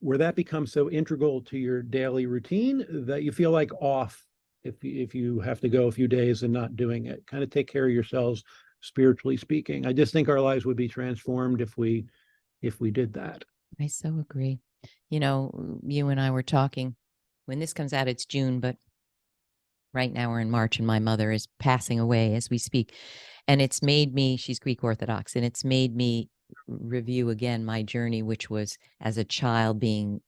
where that becomes so integral to your daily routine that you feel like off if you have to go a few days and not doing it. Kind of take care of yourselves, spiritually speaking. I just think our lives would be transformed if we did that. I so agree. You and I were talking. When this comes out, it's June, but right now we're in March, and my mother is passing away as we speak. And it's made me, she's Greek Orthodox, and it's made me review again my journey, which was as a child being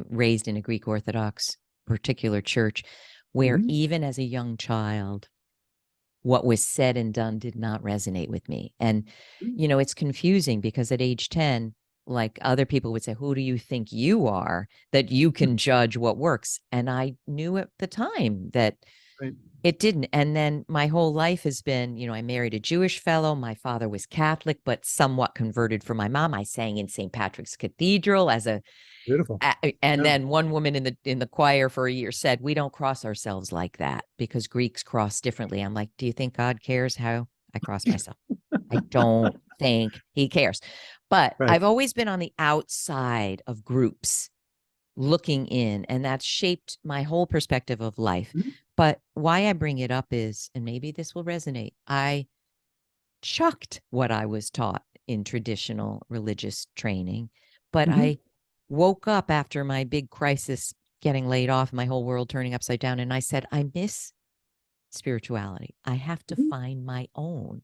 raised in a Greek Orthodox particular church, where Mhm. even as a young child, what was said and done did not resonate with me. And, it's confusing because at age 10, like other people would say, who do you think you are that you can judge what works? And I knew at the time that Right. it didn't. And then my whole life has been, I married a Jewish fellow. My father was Catholic, but somewhat converted from my mom. I sang in St. Patrick's Cathedral as a, Beautiful. and Yeah. then one woman in the choir for a year said, we don't cross ourselves like that because Greeks cross differently. I'm like, do you think God cares how I cross myself? I don't think he cares. But Right. I've always been on the outside of groups looking in, and that's shaped my whole perspective of life. Mhm. But why I bring it up is, and maybe this will resonate, I chucked what I was taught in traditional religious training, but Mhm. I woke up after my big crisis, getting laid off, my whole world turning upside down, and I said, I miss spirituality. I have to Mhm. find my own.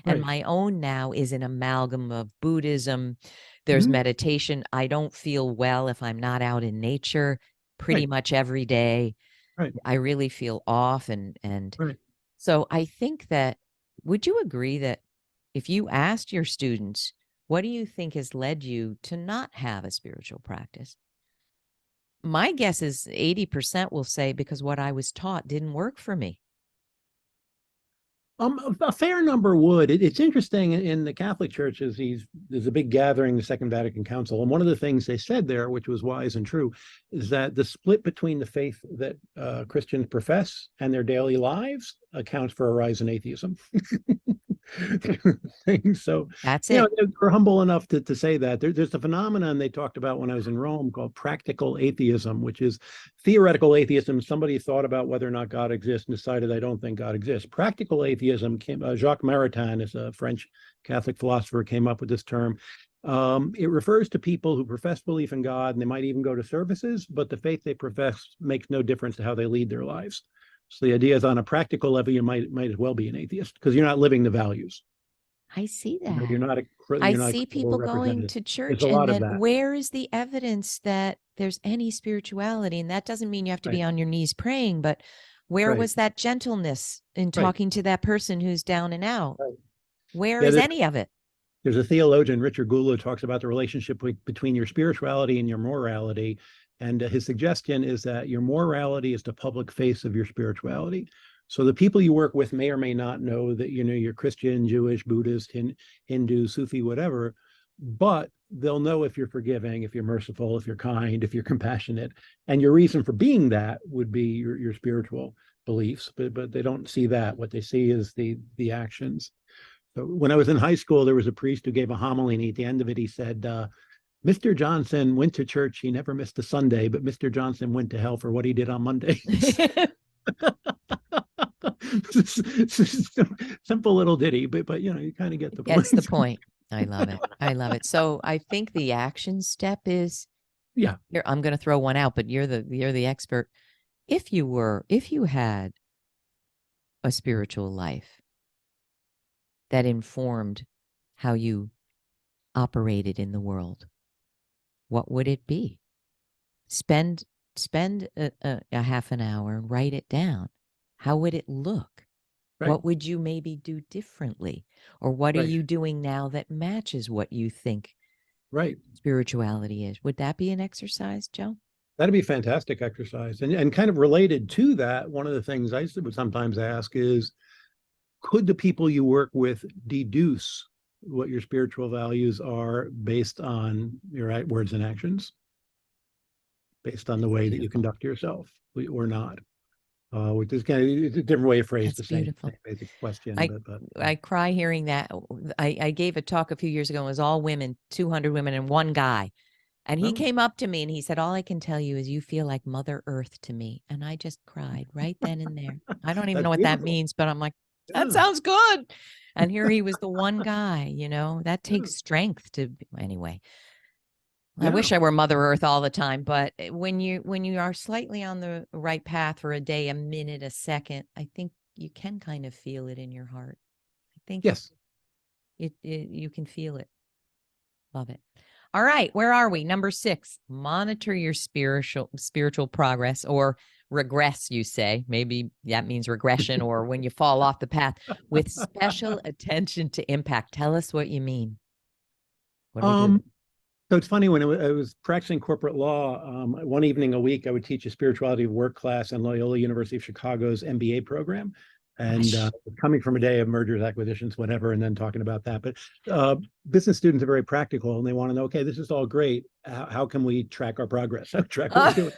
And Right. my own now is an amalgam of Buddhism. There's Mhm. meditation. I don't feel well if I'm not out in nature pretty Right. much every day. Right. I really feel off. And Right. so I think that, would you agree that if you asked your students, what do you think has led you to not have a spiritual practice? My guess is 80% will say because what I was taught didn't work for me. A fair number would. It's interesting in the Catholic churches. There's a big gathering, the Second Vatican Council, and one of the things they said there, which was wise and true, is that the split between the faith that Christians profess and their daily lives accounts for a rise in atheism. So, That's it. we're humble enough to say that. There's a phenomenon they talked about when I was in Rome called practical atheism, which is theoretical atheism. Somebody thought about whether or not God exists and decided, I don't think God exists. Practical atheism Jacques Maritain is a French Catholic philosopher, came up with this term. It refers to people who profess belief in God, and they might even go to services, but the faith they profess makes no difference to how they lead their lives. So the idea is, on a practical level, you might as well be an atheist because you're not living the values. I see You know, that. I you're not a see credible people going representative. to There's church, a and lot of then that. where is the evidence that there's any spirituality? And that doesn't mean you have to Right. be on your knees praying, but where Right. was that gentleness in Right. talking to that person who's down and out? Right. Where Yeah. is any of it? There's a theologian, Richard Gula, talks about the relationship between your spirituality and your morality. And his suggestion is that your morality is the public face of your spirituality. So the people you work with may or may not know that, you're Christian, Jewish, Buddhist, Hindu, Sufi, whatever, but they'll know if you're forgiving, if you're merciful, if you're kind, if you're compassionate. And your reason for being that would be your spiritual beliefs, but they don't see that. What they see is the actions. So when I was in high school, there was a priest who gave a homily, and at the end of it, he said, Mr. Johnson went to church. He never missed a Sunday, but Mr. Johnson went to hell for what he did on Mondays. Simple little ditty, but you kind of get the Gets the point. point. I love it. I love it. So I think the action step is Yeah. here. I'm going to throw one out, but you're the expert. If you had a spiritual life that informed how you operated in the world, what would it be? Spend spend a half an hour, write it down. How would it look? Right. What would you maybe do differently? Or what are Right. you doing now that matches what you think Right. spirituality is? Would that be an exercise, Joe? That'd be fantastic exercise. And kind of related to that, one of the things I would sometimes ask is, could the people you work with deduce what your spiritual values are based on your right words and actions, based on the That's way that you beautiful. conduct yourself or not? Which is kind of it's a different way to phrase That's the same beautiful. basic question, I but I cry hearing that. I gave a talk a few years ago. It was all women, 200 women and one guy. And he well, came up to me and he said, all I can tell you is you feel like Mother Earth to me. And I just cried right then and there. I don't even that's know what that beautiful. means, but I'm like, that Yeah, sounds good. And here he was, the one guy, that yeah, takes strength anyway. I yeah, wish I were Mother Earth all the time, but when you are slightly on the right path for a day, a minute, a second, I think you can kind of feel it in your heart. I think yes. you can feel it. Love it. All right, where are we? Number 6, monitor your spiritual progress or regress, you say. Maybe that means regression or when you fall off the path with special attention to impact. Tell us what you mean. What do we Um, do? So it's funny when I was practicing corporate law. One evening a week, I would teach a spirituality of work class in Loyola University of Chicago's MBA program, and Gosh, coming from a day of mergers, acquisitions, whatever, and then talking about that. But business students are very practical, and they want to know, okay, this is all great. How can we track our progress? How track what we're oh, doing?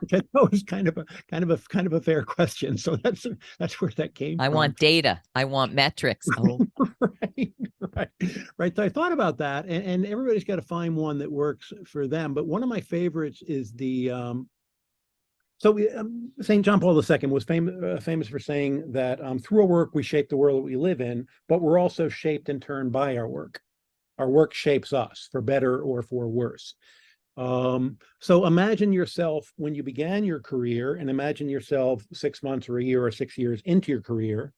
Which I thought was kind of a fair question. So that's where that came I from. want data. I want metrics. Oh, Right, right, right. So I thought about that, and everybody's got to find one that works for them. But one of my favorites is the St. John Paul II was famous for saying that through our work we shape the world that we live in, but we're also shaped in turn by our work. Our work shapes us for better or for worse. So imagine yourself when you began your career, and imagine yourself 6 months or a year or 6 years into your career.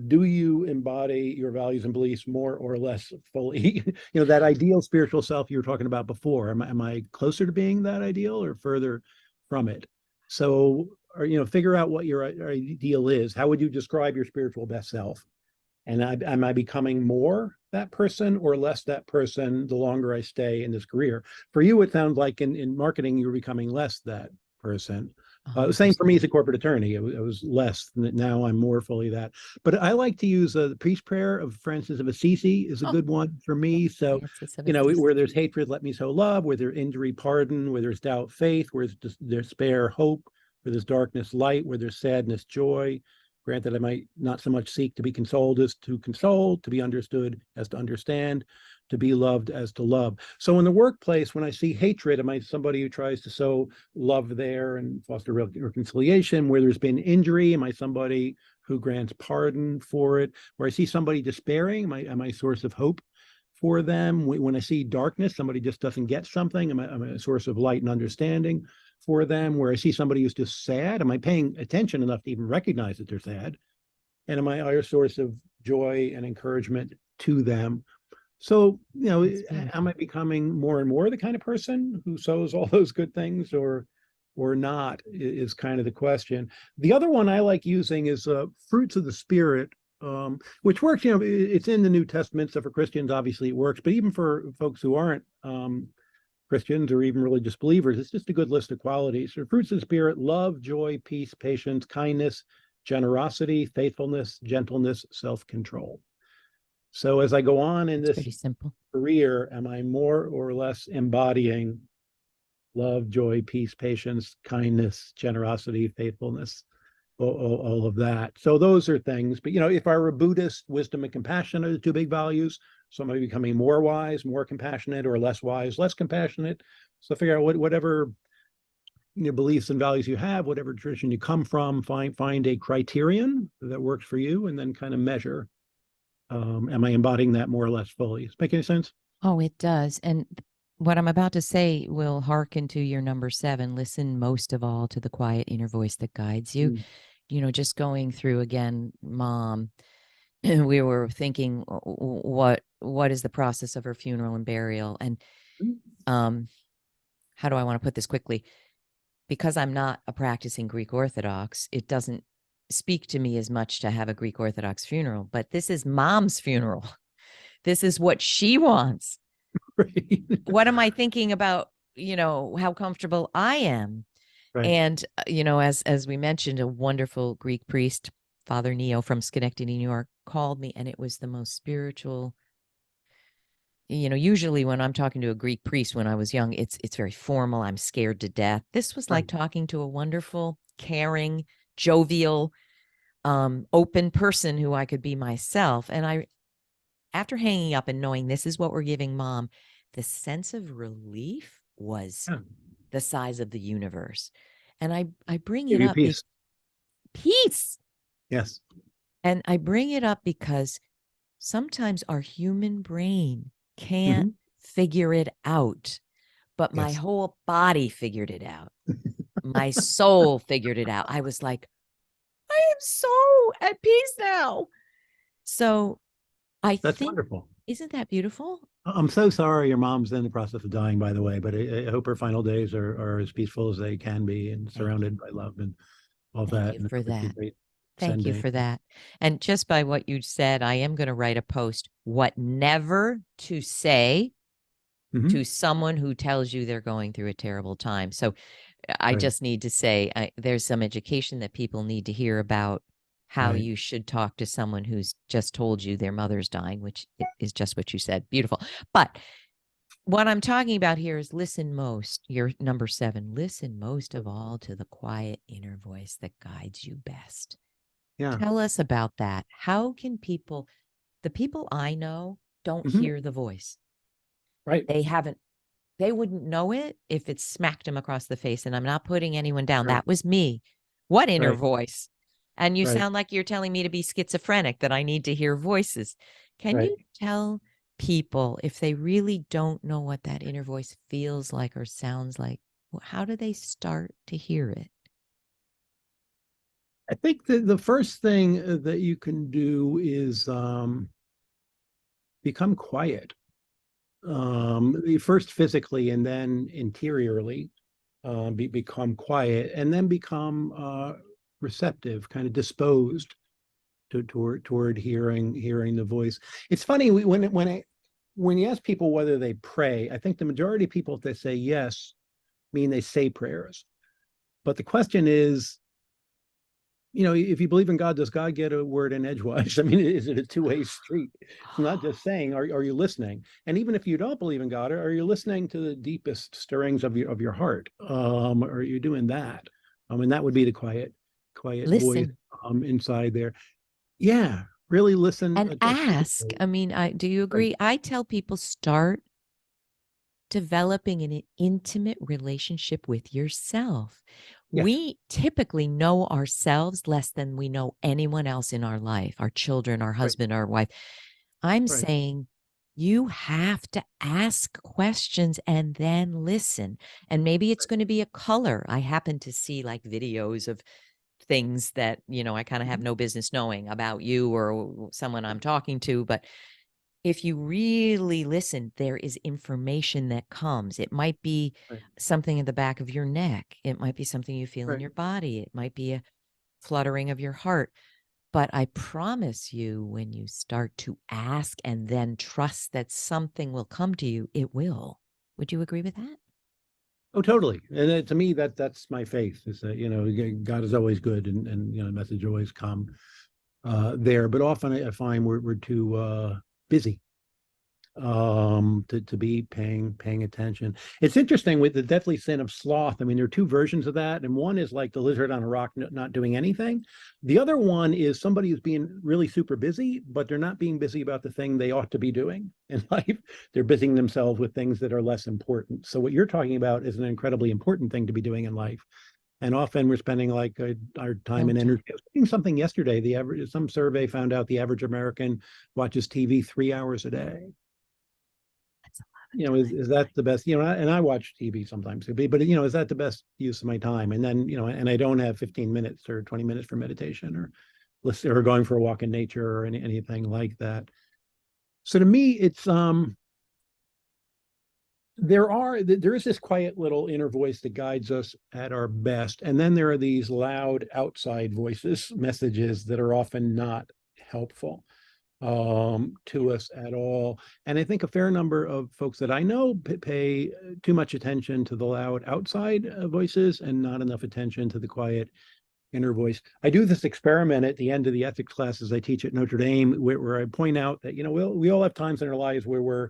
Do you embody your values and beliefs more or less fully? That ideal spiritual self you were talking about before. Am I closer to being that ideal or further from it? So, or, figure out what your ideal is. How would you describe your spiritual best self? And am I becoming more that person or less that person the longer I stay in this career? For you, it sounds like in marketing, you're becoming less that person. Same for me 100%. as a corporate attorney. I was less. Now I'm more fully that. But I like to use the priest prayer of Francis of Assisi is a Oh, good one for me. So, Francis of Assisi. where there's hatred, let me sow love. Where there's injury, pardon. Where there's doubt, faith. Where there's despair, hope. Where there's darkness, light. Where there's sadness, joy. Grant that I might not so much seek to be consoled as to console, to be understood as to understand, to be loved as to love. So in the workplace, when I see hatred, am I somebody who tries to sow love there and foster reconciliation? Where there's been injury, am I somebody who grants pardon for it? Where I see somebody despairing, am I a source of hope for them? When I see darkness, somebody just doesn't get something, am I a source of light and understanding for them? Where I see somebody who's just sad, am I paying attention enough to even recognize that they're sad? And am I a source of joy and encouragement to them? So, That's am beautiful. I becoming more and more the kind of person who sows all those good things, or not, is kind of the question. The other one I like using is fruits of the spirit, which works. It's in the New Testament, so for Christians, obviously it works, but even for folks who aren't Christians or even religious believers, it's just a good list of qualities. So fruits of the spirit: love, joy, peace, patience, kindness, generosity, faithfulness, gentleness, self-control. So as I go on in It's this pretty simple. career, am I more or less embodying love, joy, peace, patience, kindness, generosity, faithfulness, all of that? So those are things. But if I were a Buddhist, wisdom and compassion are the two big values. So am I becoming more wise, more compassionate, or less wise, less compassionate? So figure out whatever beliefs and values you have, whatever tradition you come from, find a criterion that works for you, and then kind of measure. Am I embodying that more or less fully? Does it make any sense? Oh, it does. And what I'm about to say will hearken to your number 7. Listen most of all to the quiet inner voice that guides you. Mm. Just going through again, mom, we were thinking what is the process of her funeral and burial, and um how do I want to put this quickly? Because I'm not a practicing Greek Orthodox, it doesn't speak to me as much to have a Greek Orthodox funeral, but this is mom's funeral. This is what she wants. Right. What am I thinking about, how comfortable I am? Right. And, as we mentioned, a wonderful Greek priest, Father Neo from Schenectady, New York, called me, and it was the most spiritual. Usually when I'm talking to a Greek priest when I was young, it's very formal. I'm scared to death. This was like Right. talking to a wonderful, caring, jovial, open person who I could be myself. And after hanging up and knowing this is what we're giving mom, the sense of relief was Yeah. the size of the universe. And I bring Give it you up peace. peace. Yes. And I bring it up because sometimes our human brain can't Hmm. figure it out, but my Yes. whole body figured it out. My soul figured it out. I was like, I am so at peace now. So I That's think, wonderful. isn't that beautiful? I'm so sorry your mom's in the process of dying, by the way, but I hope her final days are as peaceful as they can be and Thank you. surrounded by love and all Thank that. you And for it's a that. great Thank you sending. for that. And just by what you said, I am going to write a post, what never to say Hmm. to someone who tells you they're going through a terrible time. So I Right. just need to say there's some education that people need to hear about how Right. you should talk to someone who's just told you their mother's dying, which is just what you said. Beautiful. But what I'm talking about here is listen most. Your number 7, listen most of all to the quiet inner voice that guides you best. Yeah. Tell us about that. How can people, the people I know, don't Hmm. hear the voice? Right. They haven't, they wouldn't know it if it smacked them across the face. And I'm not putting anyone down. Right. That was me. What inner Right. voice? And you Right. sound like you're telling me to be schizophrenic, that I need to hear voices. Can Right. you tell people if they really don't know what that inner voice feels like or sounds like? How do they start to hear it? I think that the first thing that you can do is become quiet. First physically and then interiorly, become quiet, and then become receptive, kind of disposed toward hearing the voice. It's funny when you ask people whether they pray, I think the majority of people, if they say yes, mean they say prayers. But the question is, if you believe in God, does God get a word in edgewise? I mean, is it a two-way street? It's not just saying, are you listening? And even if you don't believe in God, are you listening to the deepest stirrings of your heart? Are you doing that? And that would be the quiet voice Listen inside there. Yeah, really listen and ask. attentively. I mean, do you Right. agree? I tell people start developing an intimate relationship with yourself. Yes. We typically know ourselves less than we know anyone else in our life, our children, our Right. husband, our wife. I'm Right. saying you have to ask questions and then listen. And maybe it's Right. going to be a color. I happen to see like videos of things that, I kind of have Mhm. no business knowing about you or someone I'm talking to, but if you really listen, there is information that comes. It might be Right. something in the back of your neck. It might be something you feel in Right. your body. It might be a fluttering of your heart. But I promise you, when you start to ask and then trust that something will come to you, it will. Would you agree with that? Oh, totally. And to me, that's my faith, is that God is always good, and the message always come there. But often I find we're too busy to be paying attention. It's interesting with the deadly sin of sloth. I mean, there are two versions of that, and one is like the lizard on a rock not doing anything. The other one is somebody who's being really super busy, but they're not being busy about the thing they ought to be doing in life. They're busying themselves with things that are less important. So what you're talking about is an incredibly important thing to be doing in life. And often we're spending like our time and Don't energy. I was reading something yesterday. Some survey found out the average American watches TV 3 hours a day. That's a lot of Is that the best, and I watch TV sometimes, but is that the best use of my time? And then, and I don't have 15 minutes or 20 minutes for meditation or listen or going for a walk in nature or anything like that. So to me, it's there is this quiet little inner voice that guides us at our best, and then there are these loud outside voices, messages that are often not helpful to us at all. And I think a fair number of folks that I know pay too much attention to the loud outside voices and not enough attention to the quiet inner voice. I do this experiment at the end of the ethics classes I teach at Notre Dame, where I point out that we all have times in our lives where we're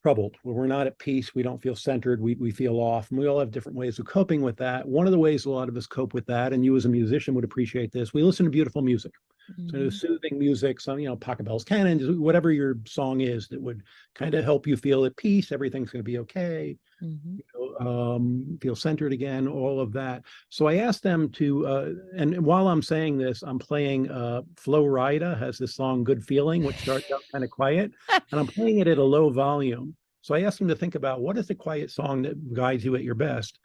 troubled, where we're not at peace, we don't feel centered, we feel off, and we all have different ways of coping with that. One of the ways a lot of us cope with that, and you as a musician would appreciate this, we listen to beautiful music. So Mhm, soothing music, some, pocket bells, cannons, whatever your song is that would kind of help you feel at peace, everything's going to be okay, mhm. feel centered again, all of that. So I asked them to, and while I'm saying this, I'm playing Flo Rida has this song Good Feeling, which starts out kind of quiet, and I'm playing it at a low volume. So I asked them to think about what is a quiet song that guides you at your best,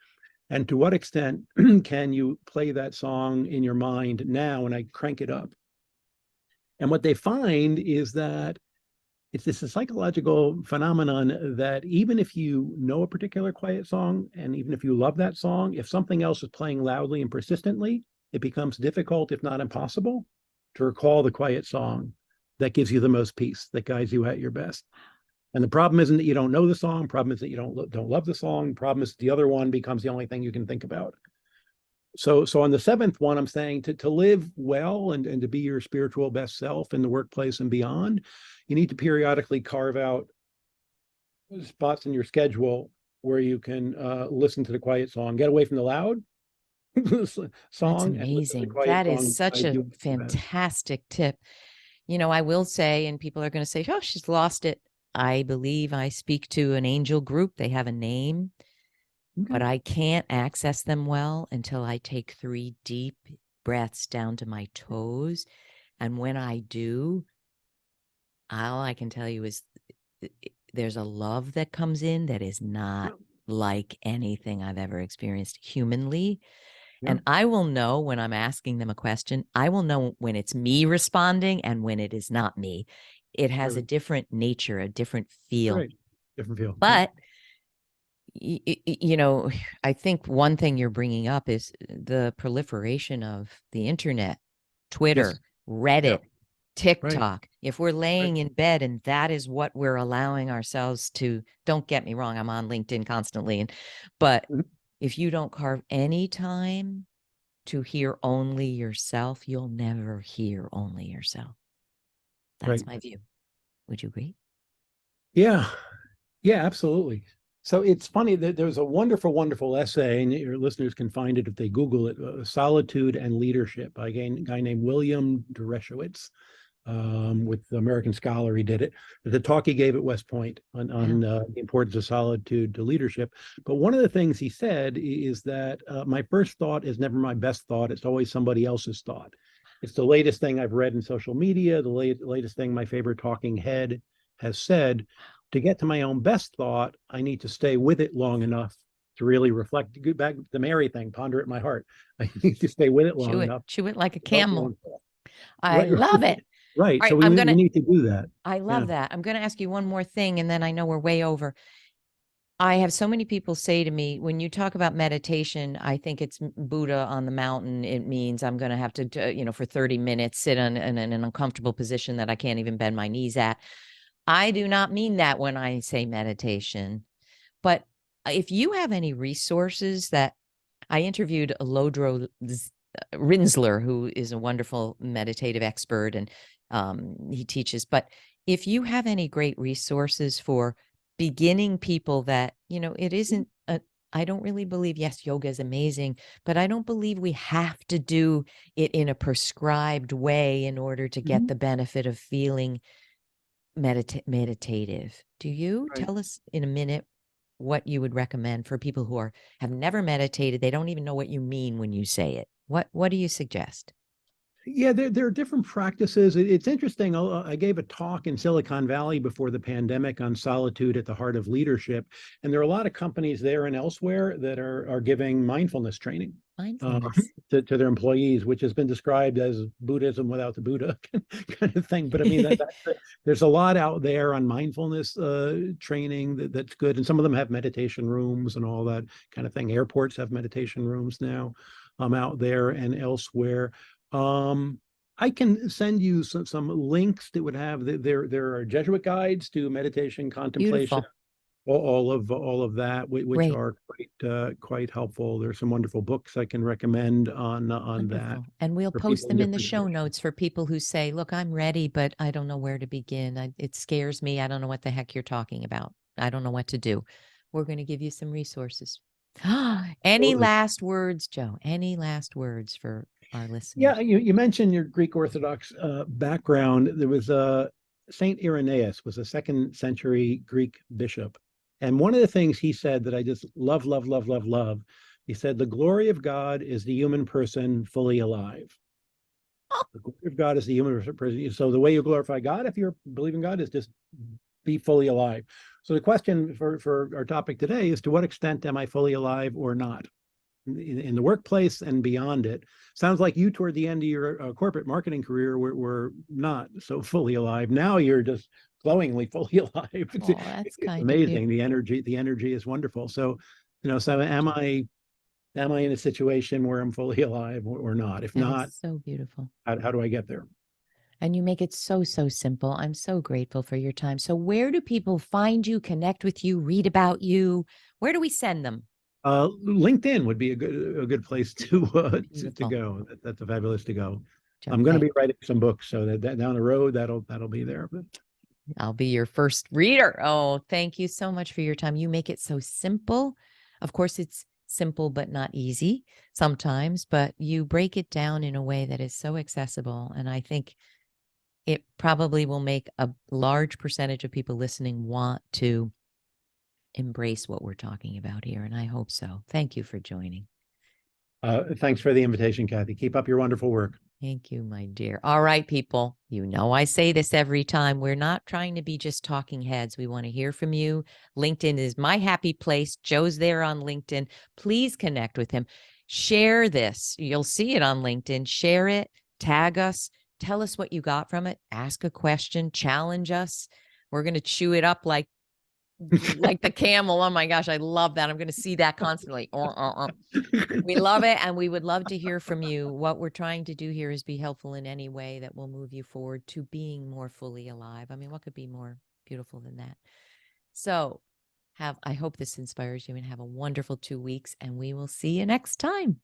and to what extent can you play that song in your mind now, and I crank it up. And what they find is that it's a psychological phenomenon that even if you know a particular quiet song, and even if you love that song, if something else is playing loudly and persistently, it becomes difficult, if not impossible, to recall the quiet song that gives you the most peace, that guides you at your best. And the problem isn't that you don't know the song. Problem is that you don't love the song. Problem is the other one becomes the only thing you can think about. So on the seventh one, I'm saying to live well and to be your spiritual best self in the workplace and beyond, you need to periodically carve out spots in your schedule where you can listen to the quiet song, get away from the loud That's song, and listen to the amazing. quiet That is song by such a doing the best. fantastic tip. I will say, and people are going to say, oh, she's lost it. I believe I speak to an angel group. They have a name, Okay. but I can't access them well until I take 3 deep breaths down to my toes. And when I do, all I can tell you is there's a love that comes in that is not like anything I've ever experienced humanly. Yeah. And I will know when I'm asking them a question. I will know when it's me responding and when it is not me. It has a Right. different nature, a different feel. Right. Different feel. Yeah. But, I think one thing you're bringing up is the proliferation of the internet, Yes. Twitter, Yeah. Reddit, Right. TikTok. If we're Right. laying in bed and that is what we're allowing ourselves to, don't get me wrong, I'm on LinkedIn constantly, but Mhm. if you don't carve any time to hear only yourself, you'll never hear only yourself. That's Right. my view. Would you agree? Yeah. Yeah, absolutely. So it's funny that there's a wonderful, wonderful essay, and your listeners can find it if they Google it, Solitude and Leadership by a guy named William Dereshowitz, with the American Scholar. He did it. The talk he gave at West Point on Wow. the importance of solitude to leadership. But one of the things he said is that my first thought is never my best thought. It's always somebody else's thought. It's the latest thing I've read in social media, the latest thing my favorite talking head has said. To get to my own best thought, I need to stay with it long enough to really reflect. Get back to the Mary thing, ponder it in my heart. I need to stay with it long enough Chew it like a to develop my camel. own thought. I Right, love it. right. All So right, we need to do that. I Yeah. love that. I'm going to ask you one more thing, and then I know we're way over. I have so many people say to me, when you talk about meditation, I think it's Buddha on the mountain. It means I'm going to have to, for 30 minutes, sit in an uncomfortable position that I can't even bend my knees at. I do not mean that when I say meditation. But if you have any resources that I interviewed Lodro Rinsler, who is a wonderful meditative expert, and he teaches. But if you have any great resources for beginning people that, it isn't I don't really believe, yes, yoga is amazing, but I don't believe we have to do it in a prescribed way in order to get Mhm. the benefit of feeling meditative. Do you Right. tell us in a minute what you would recommend for people who have never meditated? They don't even know what you mean when you say it. What do you suggest? Yeah, there are different practices. It's interesting. I gave a talk in Silicon Valley before the pandemic on solitude at the heart of leadership, and there are a lot of companies there and elsewhere that are giving mindfulness training Mindfulness. to their employees, which has been described as Buddhism without the Buddha kind of thing. But I mean there's a lot out there on mindfulness training that's good, and some of them have meditation rooms and all that kind of thing. Airports have meditation rooms now, out there and elsewhere. I can send you some links that would have there are Jesuit guides to meditation, contemplation, Beautiful. all of that, which Great. are quite helpful. There's some wonderful books I can recommend on that Wonderful. And we'll for post people in them in the different show traditions. notes for people who say, look, I'm ready, but I don't know where to begin. It scares me. I don't know what the heck you're talking about. I don't know what to do. We're going to give you some resources. Any Absolutely. last words, Joe? Any last words for our Yeah, listeners? you mentioned your Greek Orthodox background. There was Saint Irenaeus was a second century Greek bishop, and one of the things he said that I just love, love, love, love, love. He said, "The glory of God is the human person fully alive. The glory of God is the human person. So the way you glorify God, if you're believing God, is just be fully alive." So the question for our topic today is, to what extent am I fully alive or not? In the workplace and beyond it. Sounds like you, toward the end of your corporate marketing career, were not so fully alive. Now you're just glowingly fully alive. Oh, that's It's kind of you. amazing. The energy is wonderful. So, so am I in a situation where I'm fully alive or not? If That is not, so beautiful. how do I get there? And you make it so, so simple. I'm so grateful for your time. So where do people find you, connect with you, read about you? Where do we send them? LinkedIn would be a good place to Beautiful. go. That's a fabulous to go. I'm going to Okay. be writing some books, so that down the road that'll be there. But I'll be your first reader. Oh, thank you so much for your time. You make it so simple. Of course, it's simple, but not easy sometimes, but you break it down in a way that is so accessible. And I think it probably will make a large percentage of people listening want to embrace what we're talking about here. And I hope so. Thank you for joining. thanks for the invitation, Kathy. Keep up your wonderful work. Thank you, my dear. All right, people. You know, I say this every time. We're not trying to be just talking heads. We want to hear from you. LinkedIn is my happy place. Joe's there on LinkedIn. Please connect with him. Share this. You'll see it on LinkedIn. Share it. Tag us. Tell us what you got from it. Ask a question. Challenge us. We're going to chew it up like the camel. Oh my gosh, I love that. I'm going to see that constantly. We love it. And we would love to hear from you. What we're trying to do here is be helpful in any way that will move you forward to being more fully alive. I mean, what could be more beautiful than that? So I hope this inspires you, and have a wonderful 2 weeks, and we will see you next time.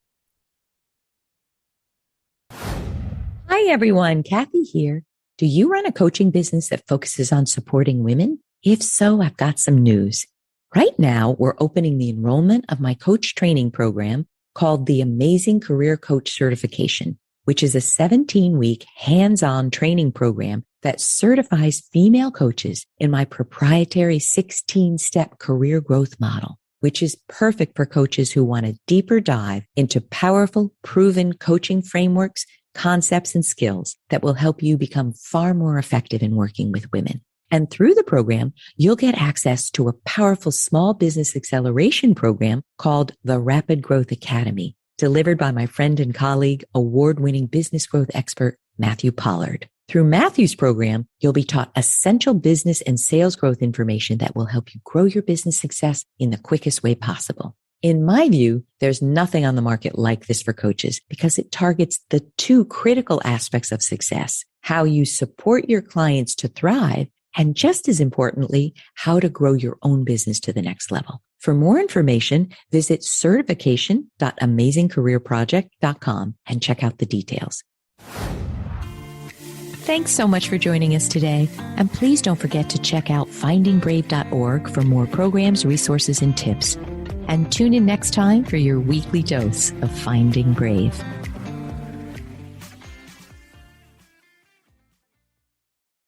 Hi, everyone. Kathy here. Do you run a coaching business that focuses on supporting women? If so, I've got some news. Right now, we're opening the enrollment of my coach training program called the Amazing Career Coach Certification, which is a 17-week hands-on training program that certifies female coaches in my proprietary 16-step career growth model, which is perfect for coaches who want a deeper dive into powerful, proven coaching frameworks, concepts, and skills that will help you become far more effective in working with women. And through the program, you'll get access to a powerful small business acceleration program called the Rapid Growth Academy, delivered by my friend and colleague, award-winning business growth expert, Matthew Pollard. Through Matthew's program, you'll be taught essential business and sales growth information that will help you grow your business success in the quickest way possible. In my view, there's nothing on the market like this for coaches because it targets the two critical aspects of success: how you support your clients to thrive, and just as importantly, how to grow your own business to the next level. For more information, visit certification.amazingcareerproject.com and check out the details. Thanks so much for joining us today. And please don't forget to check out findingbrave.org for more programs, resources, and tips. And tune in next time for your weekly dose of Finding Brave.